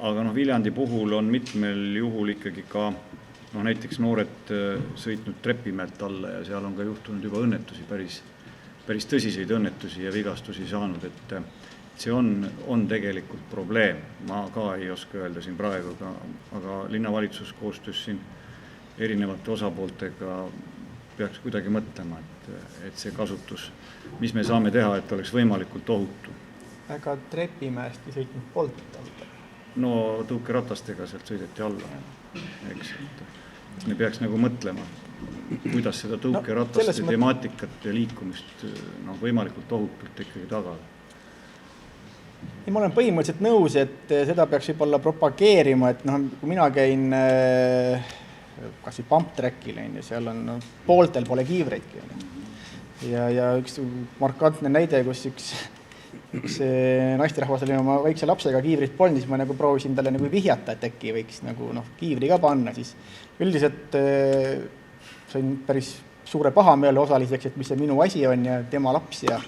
Aga Viljandi puhul on mitmel juhul ikkagi ka näiteks noored sõitnud Trepimäelt alla ja seal on ka juhtunud juba õnnetusi, päris tõsiseid õnnetusi ja vigastusi saanud, et see on tegelikult probleem. Ma ka ei oska öelda siin praegu, aga linnavalitsus koostöös siin erinevate osapooltega peaks kuidagi mõtlema, et see kasutus, mis me saame teha, et oleks võimalikult ohutu. Aga Trepimäest ei sõitnud Bolt alla? No tõukeratastega sealt sõideti alla, eks. Me peaks mõtlema, kuidas seda tõukerataste temaatikat ja liikumist võimalikult ohutult ikkagi tagada. Ma olen põhimõtteliselt nõus, et seda peaks võib-olla propageerima, et kui mina käin kas või pumptrackil, seal on pooltel pole kiivreidki. Ja üks markantne näide, kus üks naisterahvas oli oma väikse lapsega kiivrit polnud, siis ma proovisin talle vihjata, et äkki võiks kiivri ka panna. Siis üldiselt sain päris suure pahameele osaliseks, et mis see minu asi on ja tema laps ja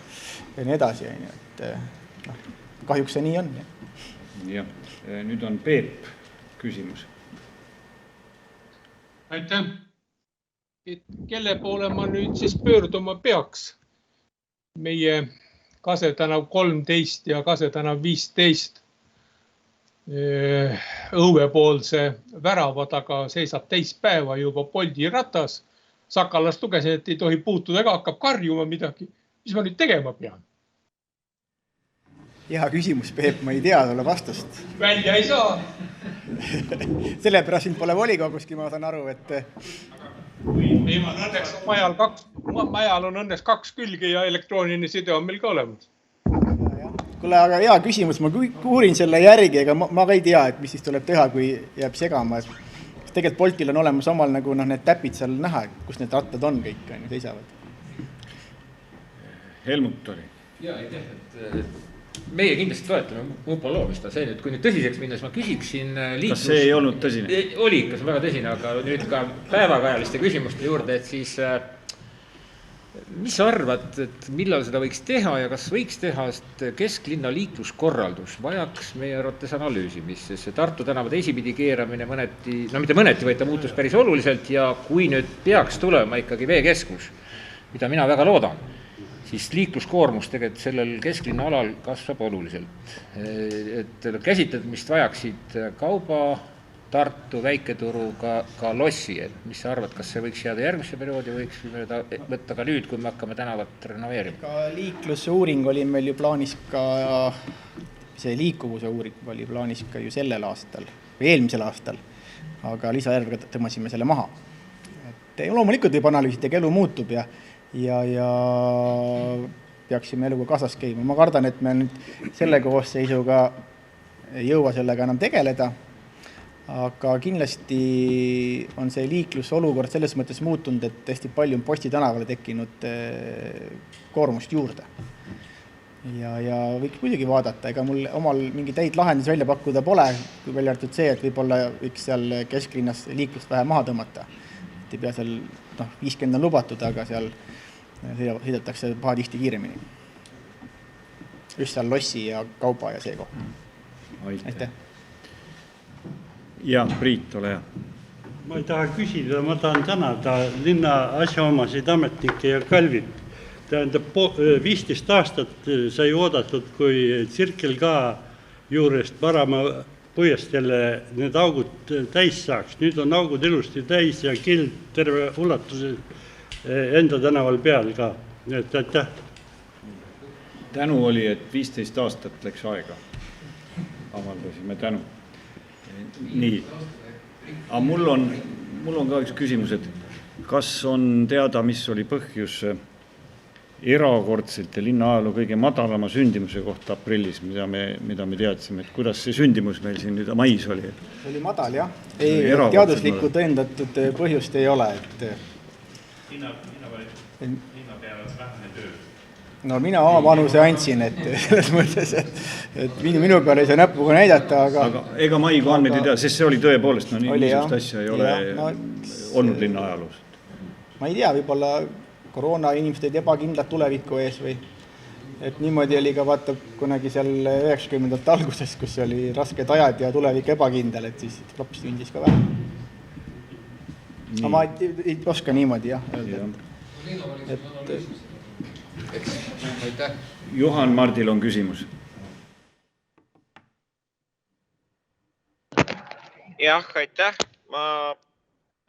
nii edasi. Kahjuks see nii on. Ja, nüüd on Peep küsimus. Aitäh. Kelle poole ma nüüd siis pöörduma peaks? Meie Kase tänav 13 ja Kase tänav 15 õuepoolse värava taga seisab teist päeva juba Bolti ratas. Sakalast lugesin, et ei tohi puutuda ega hakkab karjuma midagi. Mis ma nüüd tegema pean? Hea küsimus, Peep, ma ei tea sulle vastust. Välja ei saa. Sellepärast sind pole volikoguski, ma saan aru, et... Majal on õnneks 2 külge ja elektrooniline side on meil ka olemas. Kuule, aga hea küsimus, ma uurin selle järgi, ega ma ka ei tea, et mis siis tuleb teha, kui jääb segama. Tegelikult Boltil on olemas omal need täpid seal näha, kus need rattad on kõik, seisavad. Helmut oli. Ja, aitäh, et meie kindlasti toetame mupo loomist. Kui nüüd tõsiseks minnes ma küsiksin Kas see ei olnud tõsine? Oli ikka, see on väga tõsine, aga nüüd ka päevakajaliste küsimuste juurde, et siis mis sa arvad, et millal seda võiks teha ja kas võiks teha, sest kesklinna liikluskorraldus vajaks meie arvates analüüsimist, sest see Tartu tänava teisipidi keeramine mõneti, mitte mõneti, vaid ta muutus päris oluliselt ja kui nüüd peaks tulema ikkagi veekeskus, mida mina väga loodan, siis liikluskoormus tegelikult sellel kesklinna alal kasvab oluliselt. Et käsitlemist vajaksid kauba, Tartu, väiketuru, ka lossi. Et mis sa arvad, kas see võiks jääda järgmisse perioodi või võiks võtta ka nüüd, kui me hakkame tänavat renoveerima? Ka liiklusuuring oli meil ju plaanis ka, see liikuvuse uuring oli plaanis ka ju sellel aastal või eelmisel aastal, aga lisaeelarvega tõmbasime selle maha. Et loomulikult võib analüüsida, elu muutub ja peaksime eluga kaasas käima. Ma kardan, et me nüüd selle koosseisuga ei jõua sellega enam tegeleda, aga kindlasti on see liiklusolukord selles mõttes muutunud, et hästi palju on Posti tänavale tekkinud koormust juurde. Ja võiks muidugi vaadata, ega mul omal mingi täid lahendusi välja pakkuda pole, kui välja arvatud see, et võib-olla võiks seal kesklinnas liiklust vähe maha tõmmata. Et ei pea seal, 50 on lubatud, aga seal sõidetakse pahatihti kiiremini. Just seal Lossi ja Kauba ja see koht. Aitäh. Ja, Priit, ole hea. Ma ei taha küsida, ma tahan tänada linna asjaomasid ametnikke ja Kalvit. Tähendab, 15 aastat sai oodatud, kui Circle K juurest Paramaa Puiesteele need augud täis saaks. Nüüd on augud ilusti täis ja kild terve ulatuse enda tänaval peal ka. Et aitäh. Tänu oli, et 15 aastat läks aega. Avaldasime tänu. Nii. Aga mul on ka üks küsimus, et kas on teada, mis oli põhjus erakordselt ja linna ajaloo kõige madalama sündimuse kohta aprillis, mida me teadsime, et kuidas see sündimus meil siin nüüd mais oli? See oli madal, jah. Ei, teaduslikku tõendatud põhjust ei ole. Linna peale vähene töö. No mina oma panuse andsin, et selles mõttes, et minu peale ei saa näpuga näidata, aga ega maikuu andmeid ei tea, sest see oli tõepoolest, niisugust asja ei ole olnud linna ajaloos. Ma ei tea, võib-olla koroona inimesed olid ebakindlad tuleviku ees või et niimoodi oli ka vaata kunagi seal 90. alguses, kus oli rasked ajad ja tulevik ebakindel, et siis laps sündis ka vähem. Aga ma ei oska niimoodi jah öelda. Aitäh. Juhan Mardil on küsimus. Jah, aitäh. Ma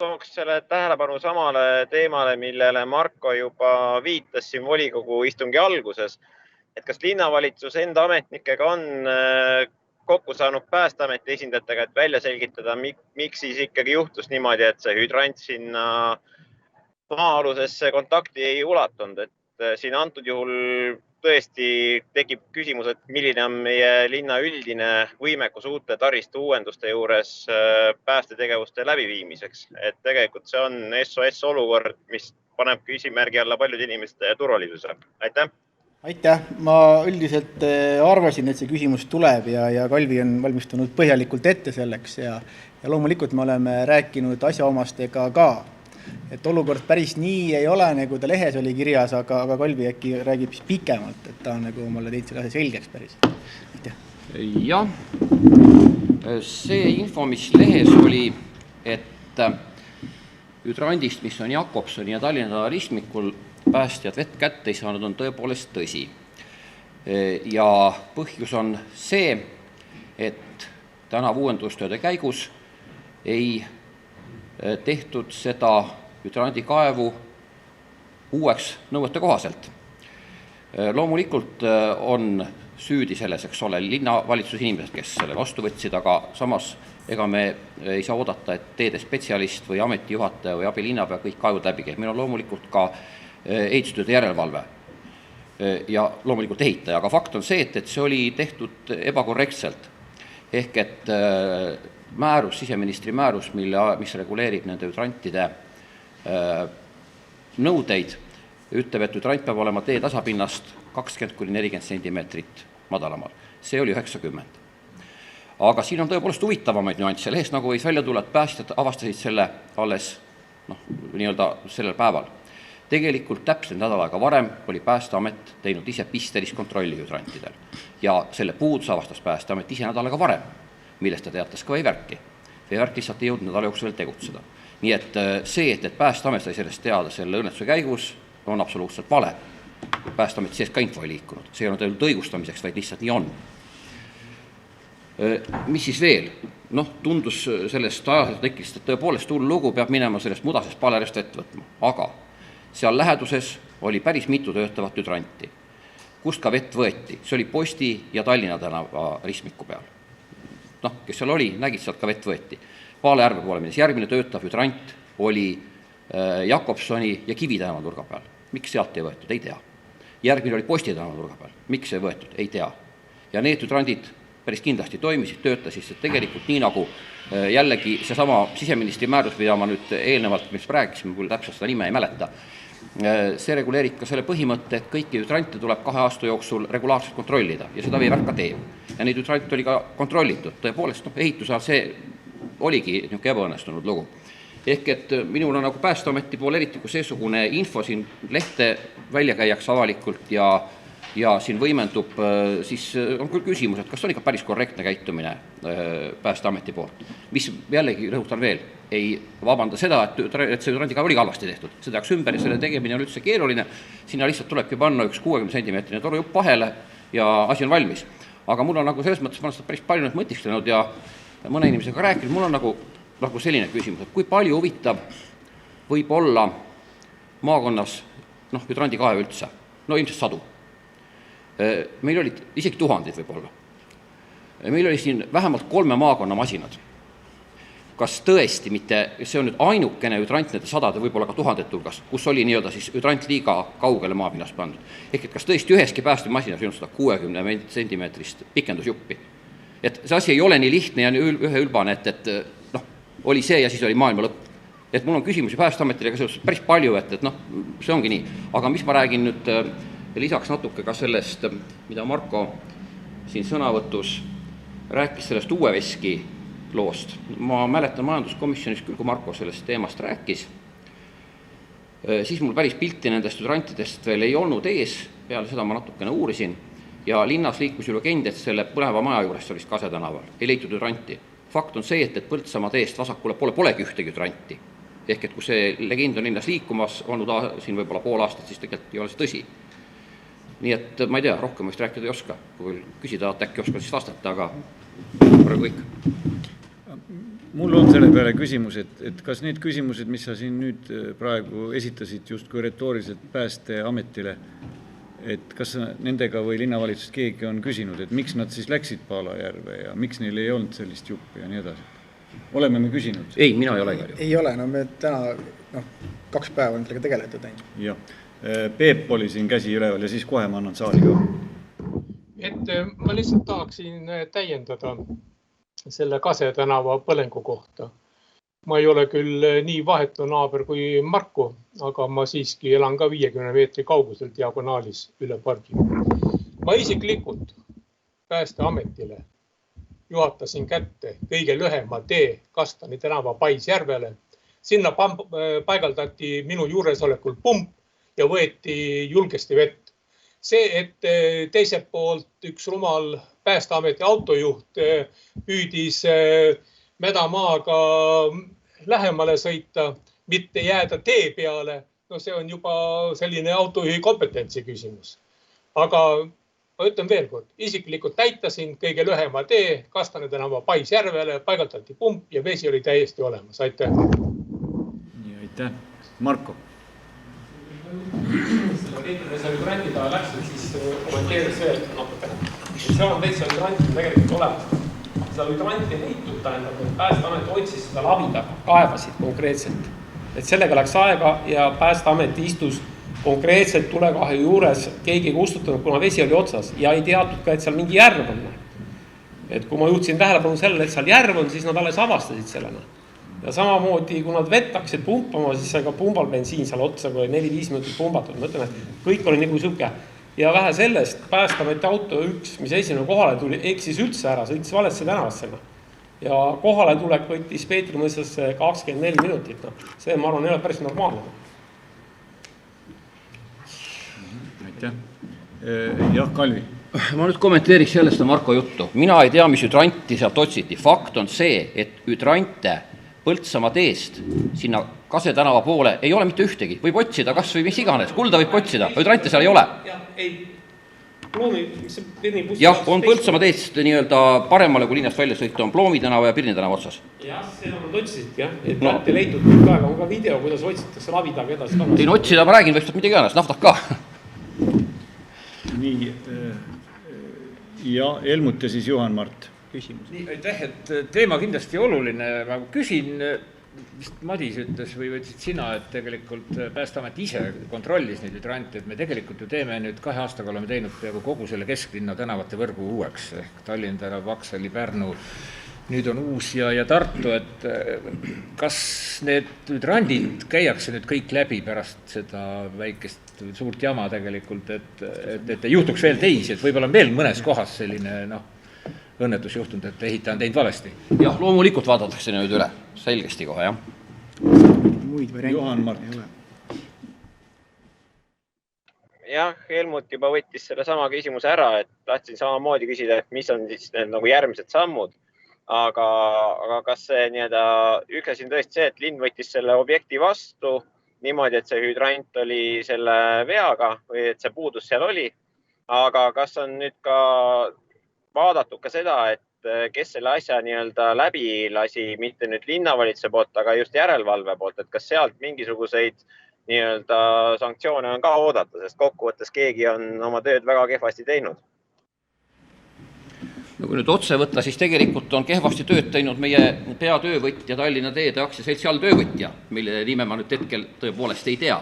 tooks selle tähelepanu samale teemale, millele Marko juba viitas siin volikogu istungi alguses. Et kas linnavalitsus enda ametnikega on kokku saanud Päästeameti esindajatega, et välja selgitada, miks siis ikkagi juhtus niimoodi, et see hydrant sinna maa-alusesse kontakti ei ulatunud. Et siin antud juhul tõesti tekib küsimus, et milline on meie linna üldine võimekus uute taristu uuenduste juures päästetegevuste läbiviimiseks. Et tegelikult see on SOS olukord, mis paneb küsimärgi alla paljude inimeste turvalisuse. Aitäh! Aitäh! Ma üldiselt arvasin, et see küsimus tuleb ja Kalvi on valmistunud põhjalikult ette selleks ja loomulikult me oleme rääkinud asjaomastega ka. Et olukord päris nii ei ole, nagu ta lehes oli kirjas, aga Kalvi äkki räägib siis pikemalt, et ta on nagu omale teinud selle selgeks päris. Jah, see info, mis lehes oli, et hydrandist, mis on Jakobsoni ja Tallinna ristmikul päästjad vett kätte ei saanud, on tõepoolest tõsi. Ja põhjus on see, et tänavu uuendustööde käigus ei tehtud seda hydrandikaevu uueks nõuete kohaselt. Loomulikult on süüdi selles, eks ole, linnavalitsuse inimesed, kes selle vastu võtsid, aga samas ega me ei saa oodata, et teede spetsialist või ametijuhataja või abilinnapea kõik kaevud läbi käib. Meil on loomulikult ka ehitustööde järelevalve ja loomulikult ehitaja, aga fakt on see, et see oli tehtud ebakorrektselt. Ehk et määrus, siseministri määrus, mis reguleerib nende hydrantide nõudeid, ütleb, et hydrant peab olema tee tasapinnast 20–40 centimeetrit madalamal. See oli 90. Aga siin on tõepoolest huvitavamaid nüansse. Lehes nagu võis välja tulla, et päästjad avastasid selle alles nii-öelda sellel päeval. Tegelikult täpselt nädal aega varem oli Päästeamet teinud ise pistelis kontrolli hydrantidel ja selle puudus avastas Päästeamet ise nädal aega varem, millest ta teatas ka Veevärki. Veevärk lihtsalt ei jõudnud nädala jooksul veel tegutseda. Nii et see, et Päästeamet sai sellest teada selle õnnetuse käigus, on absoluutselt vale. Päästeamet sees ka info ei liikunud. See ei olnud ainult õigustamiseks, vaid lihtsalt nii on. Mis siis veel? Tundus sellest ajaliselt tekkist, et tõepoolest hull lugu peab minema sellest mudasest palerist vett võtma. Aga seal läheduses oli päris mitu töötavat hydranti, kust ka vett võeti. See oli Posti ja Tallinna tänava ristmiku peal. Kes seal oli, nägid sealt ka vett võeti. Paale järve poole minnes. Järgmine töötav hydrant oli Jakobsoni ja Kivi tänava nurga peal. Miks sealt ei võetud? Ei tea. Järgmine oli Posti tänava nurga peal. Miks ei võetud? Ei tea. Ja need hydrandid päris kindlasti toimisid, töötasid, sest tegelikult nii nagu jällegi seesama siseministri määrus, mida ma nüüd eelnevalt, mis rääkisime, küll täpselt seda nime ei mäleta, see reguleerib ka selle põhimõtte, et kõiki hüdrantide tuleb 2 aasta jooksul regulaarselt kontrollida ja seda Veevärk ka teeb. Ja neid hüdrantide oli ka kontrollitud, tõepoolest ehituse ajal see oligi niisugune ebaõnnestunud lugu. Ehk et minul on nagu Päästeameti pool eriti, kui seesugune info siin lehte välja käiakse avalikult ja siin võimendub, siis on küll küsimus, et kas on ikka päris korrektne käitumine Päästeameti poolt, mis jällegi rõhutan veel, ei vabanda seda, et see hüdrandiga oli halvasti tehtud, see tehakse ümber ja selle tegemine on üldse keeruline, sinna lihtsalt tulebki panna üks 60 cm torujupp vahele ja asi on valmis. Aga mul on nagu selles mõttes, ma olen seda päris palju nüüd mõtisklenud ja mõne inimesega rääkinud, mul on nagu selline küsimus, et kui palju huvitav võib olla maakonnas hüdrandikaev üldse, no ilmselt 100. Meil olid isegi 1000 võib-olla. Meil oli siin vähemalt 3 maakonna masinad. Kas tõesti mitte, see on nüüd ainukene hüdrant nende 100, võib-olla ka 1000 hulgas, kus oli nii-öelda siis hüdrant liiga kaugele maapinnast pandud. Ehk et kas tõesti üheski päästmasinas ei olnud 60 centimeetrist pikendusjuppi. Et see asi ei ole nii lihtne ja ühe ülbane, et oli see ja siis oli maailma lõpp. Et mul on küsimusi Päästeametile ka päris palju, et see ongi nii. Aga mis ma räägin nüüd lisaks natuke ka sellest, mida Marko siin sõnavõtus rääkis sellest uue veski loost. Ma mäletan majanduskomisjonis küll, kui Marko sellest teemast rääkis, siis mul päris pilti nendest hüdrantidest veel ei olnud ees, peale seda ma natukene uurisin ja linnas liikus ju legend, et selle põleva maja juures oli Kase tänaval, ei leitud hüdranti. Fakt on see, et Põltsamaa teest vasakule polegi ühtegi hüdranti. Ehk et kui see legend on linnas liikumas olnud siin võib-olla pool aastat, siis tegelikult ei ole see tõsi. Nii et ma ei tea, rohkem võist rääkida ei oska. Kui küsida, äkki oskad siis vastata, aga praegu kõik. Mul on selle peale küsimus, et kas need küsimused, mis sa siin nüüd praegu esitasid justkui retooriliselt Päästeametile, et kas nendega või linnavalitsusest keegi on küsinud, et miks nad siis läksid Paalajärve ja miks neil ei olnud sellist juppi ja nii edasi? Oleme me küsinud? Ei, mina ei ole. Ei ole, me täna 2 päeva on sellega tegeletud. Jah. Peep oli siin käsi üleval ja siis kohe ma annan saali ka. Et ma lihtsalt tahaksin täiendada selle Kase tänava põlengu kohta. Ma ei ole küll nii vahetu naaber kui Marko, aga ma siiski elan ka 50 meetri kaugusel diagonaalis üle pargi. Ma isiklikult Päästeametile juhatasin kätte kõige lühema tee Kastani tänava Paisjärvele. Sinna paigaldati minu juuresolekul pump ja võeti julgesti vett. See, et teiselt poolt üks rumal Päästeameti autojuht püüdis mädamaaga lähemale sõita, mitte jääda tee peale, see on juba selline autojuhi kompetentsi küsimus. Aga ma ütlen veel kord, isiklikult näitasin kõige lühema tee Kastane tänava Paisjärvele, paigaldati pump ja vesi oli täiesti olemas. Aitäh! Aitäh! Marko? Selle keetilise hüdranti taha läksid, siis kommenteeris veel natukene. Seal on täitsa hüdranti tegelikult olemas. Seda hüdranti leitud tähendab, et Päästeamet otsis seda lavida, kaevasid konkreetselt. Et sellega läks aega ja Päästeamet istus konkreetselt tulekahe juures, keegi ei kustutanud, kuna vesi oli otsas ja ei teatud ka, et seal mingi järv on. Et kui ma juhtisin tähelepanu sellele, et seal järv on, siis nad alles avastasid sellena. Ja samamoodi, kui nad vett hakkasid pumpama, siis sai ka pumbal bensiin seal otsa, kui 4-5 minutit pumbatud. Ma ütlen, et kõik oli nagu süke. Ja vähe sellest, Päästeameti auto üks, mis esimene kohale tuli, eksis üldse ära, sõitis valesse tänavassena. Ja kohale tulek võttis Peetri mõistasse 24 minutit. See, ma arvan, ei ole päris normaalne. Aitäh. Jah, Kalvi. Ma nüüd kommenteeriks sellest Marko juttu. Mina ei tea, mis hüdranti sealt otsiti. Fakt on see, et hüdrantide Põltsamaa teest sinna Kase tänava poole ei ole mitte ühtegi. Võib otsida kas või mis iganes. Kulda võib otsida. Hüdrante seal ei ole. Jah, on Põltsamaa teest nii-öelda paremale, kui linnast välja sõita, on Ploomi tänava ja Pirni tänava otsas. Jah, seda nad otsisid, jah. Et ei leitud kõik aega. On ka video, kuidas otsitakse lavidaga edasi. Tein otsida, ma räägin, võistab midagi iganes. Naftat ka. Nii, ja Helmut ja siis Juhan Mart. Nii, aitäh, et teema kindlasti oluline. Ma küsin vist Madis ütles või ütlesid sina, et tegelikult Päästeamet ise kontrollis neid hüdraante, et me tegelikult ju teeme nüüd 2 aastaga oleme teinud peaaegu kogu selle kesklinna tänavate võrgu uueks, ehk Tallinn tänav, Vaksali, Pärnu, nüüd on Uus ja Tartu, et kas need hüdrandid käiakse nüüd kõik läbi pärast seda väikest suurt jama tegelikult, et ei juhtuks veel teisi, et võib-olla on veel mõnes kohas selline õnnetus juhtunud, et ehitaja on teinud valesti? Jah, loomulikult vaadatakse nüüd üle, selgesti kohe, jah. Muid variante Johan Mart. ei ole. Jah, Helmut juba võttis selle sama küsimuse ära, et tahtsin samamoodi küsida, et mis on siis need nagu järgmised sammud. Aga kas see üks asi on tõesti see, et linn võttis selle objekti vastu niimoodi, et see hydrant oli selle veaga või et see puudus seal oli. Aga kas on nüüd ka vaadatud ka seda, et kes selle asja läbi lasi, mitte nüüd linnavalitsuse poolt, aga just järelevalve poolt, et kas sealt mingisuguseid sanktsioone on ka oodata, sest kokkuvõttes keegi on oma tööd väga kehvasti teinud. No kui nüüd otse võtta, siis tegelikult on kehvasti tööd teinud meie peatöövõtja Tallinna Teede aktsiaseltsi alltöövõtja, mille nime ma nüüd hetkel tõepoolest ei tea.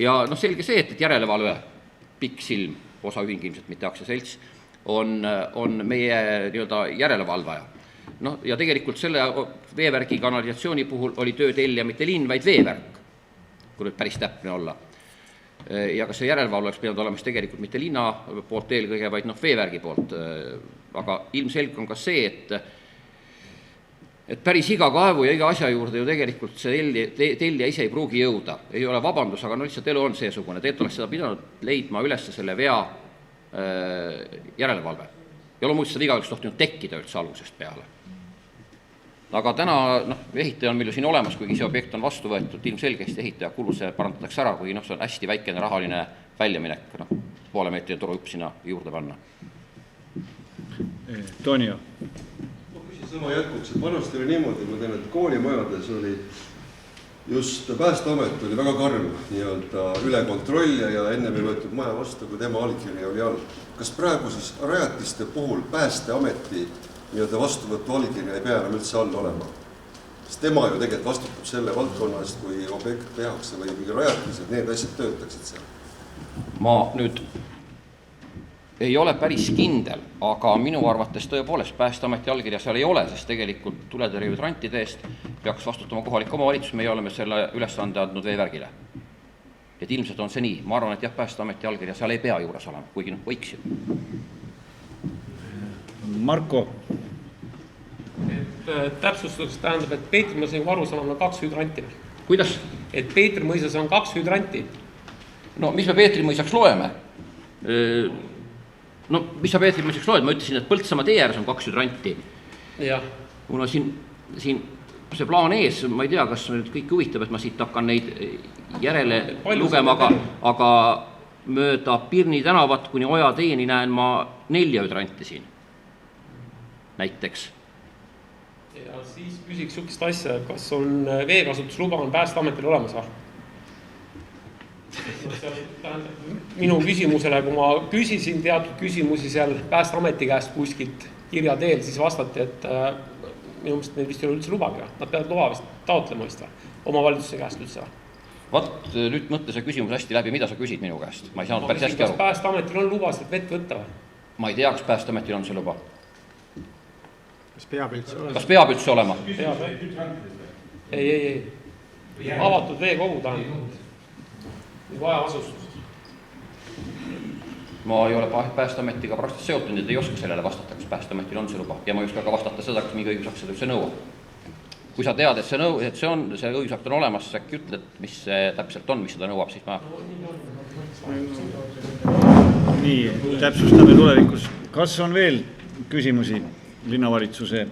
Ja selge see, et järelevalve Pikksilm, osaühing ilmselt mitte aktsiaselts, on meie järelevalvaja. Ja tegelikult selle veevärgi kanalisatsiooni puhul oli töö tellija mitte linn, vaid veevärk, kui nüüd päris täpne olla. Ja kas see järelevalve oleks pidanud olema tegelikult mitte linna poolt eelkõige, vaid veevärgi poolt. Aga ilmselge on ka see, et päris iga kaevu ja iga asja juurde ju tegelikult see tellija ise ei pruugi jõuda. Ei ole vabandus, aga lihtsalt elu on seesugune. Teet oleks seda pidanud leidma üles selle vea järelevalve. Ja loomulikult seda igaüks tohtinud tekkida üldse algusest peale. Aga täna ehitaja on meil ju siin olemas, kuigi see objekt on vastu võetud, ilmselgesti ehitaja kulu see parandatakse ära, kuigi see on hästi väikene rahaline väljaminek, poole meetri torujupp sinna juurde panna. Tonio. Ma küsin sama jätkuks, et vanasti oli niimoodi, ma tean, et koolimajades oli just Päästeamet oli väga karm üle kontrollija ja ennem ei võetud maja vastu, kui tema allkiri oli all. Kas praegu siis rajatiste puhul Päästeameti vastuvõttu allkirja ei pea enam üldse all olema? Sest tema ju tegelikult vastutab selle valdkonna eest, kui objekt tehakse või mingi rajatised, need asjad töötaksid seal. Ma nüüd ei ole päris kindel, aga minu arvates tõepoolest Päästeameti allkirja seal ei ole, sest tegelikult tuletõrjehydrantide eest peaks vastutama kohalik omavalitsus, meie oleme selle ülesande andnud veevärgile. Et ilmselt on see nii. Ma arvan, et jah, Päästeameti allkirja seal ei pea juures olema, kuigi võiks ju. Marko. Täpsustus tähendab, et Peetrimõisas nagu aru saama on 2 hüdranti. Kuidas? Et Peetrimõisas on 2 hüdranti. No mis me Peetrimõisaks loeme? No mis sa Peetrimõisaks loed? Ma ütlesin, et Põltsamaa tee ääres on 2 hüdranti. Jah. Kuna siin see plaan ees, ma ei tea, kas nüüd kõik huvitab, et ma siit hakkan neid järele lugema, aga mööda Pirni tänavat kuni Oja teeni näen ma 4 hüdranti siin. Näiteks. Ja siis küsiks sukest asja, kas on veekasutusluba on Päästeametil olemas või? Minu küsimusele, kui ma küsisin teatud küsimusi seal Päästeameti käest kuskilt kirja teel, siis vastati, et minu mõist neid vist ei ole üldse lubagi. Nad peavad luba vist taotlema vist omavalitsuse käest üldse. Vaat nüüd mõtle see küsimus hästi läbi, mida sa küsid minu käest? Ma ei saanud päris hästi aru. Kas Päästeametil on luba seda vett võtta või? Ma ei tea, kas Päästeametil on see luba. Kas peab üldse olema? Ei. Avatud veekogu tähendab. Vaja asustus. Ma ei ole Päästeametiga praktiliselt seotud, et ei oska sellele vastata, kas Päästeametil on see luba. Ja ma ei oska ka vastata seda, kas mingi õigusakt seda üldse nõuab. Kui sa tead, et see õigusakt on olemas, sa äkki ütled, mis see täpselt on, mis seda nõuab, siis ma... Nii, täpsustame tulevikus. Kas on veel küsimusi linnavalitsuse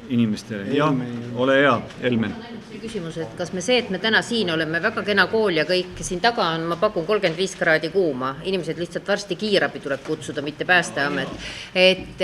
inimestele? Jah, ole hea, Elmen. Küsimus, et kas me see, et me täna siin oleme, väga kena kool ja kõik siin taga on, ma pakun 35 kraadi kuuma. Inimesed lihtsalt varsti kiirabi tuleb kutsuda, mitte Päästeamet. Et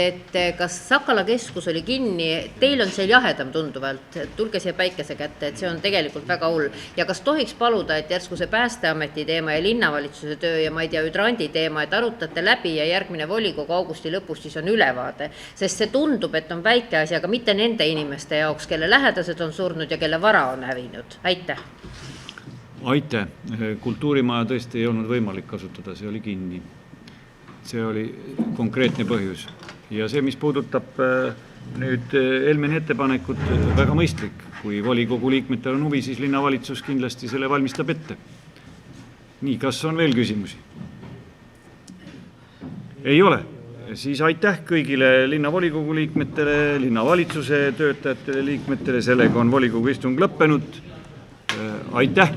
kas Sakala keskus oli kinni, teil on seal jahedam tunduvalt, tulge siia päikese kätte, et see on tegelikult väga hull. Ja kas tohiks paluda, et järsku see Päästeameti teema ja linnavalitsuse töö ja ma ei tea, hüdrandi teema, et arutate läbi ja järgmine volikogu augusti lõpus siis on ülevaade. Sest see tundub, et on väike asi, aga mitte nende nende inimeste jaoks, kelle lähedased on surnud ja kelle vara on hävinud? Aitäh! Aitäh! Kultuurimaja tõesti ei olnud võimalik kasutada, see oli kinni. See oli konkreetne põhjus. Ja see, mis puudutab nüüd Helmeni ettepanekut, väga mõistlik. Kui volikogu liikmetel on huvi, siis linnavalitsus kindlasti selle valmistab ette. Nii, kas on veel küsimusi? Ei ole. Siis aitäh kõigile linnavolikogu liikmetele, linnavalitsuse töötajatele, liikmetele. Sellega on volikogu istung lõppenud. Aitäh!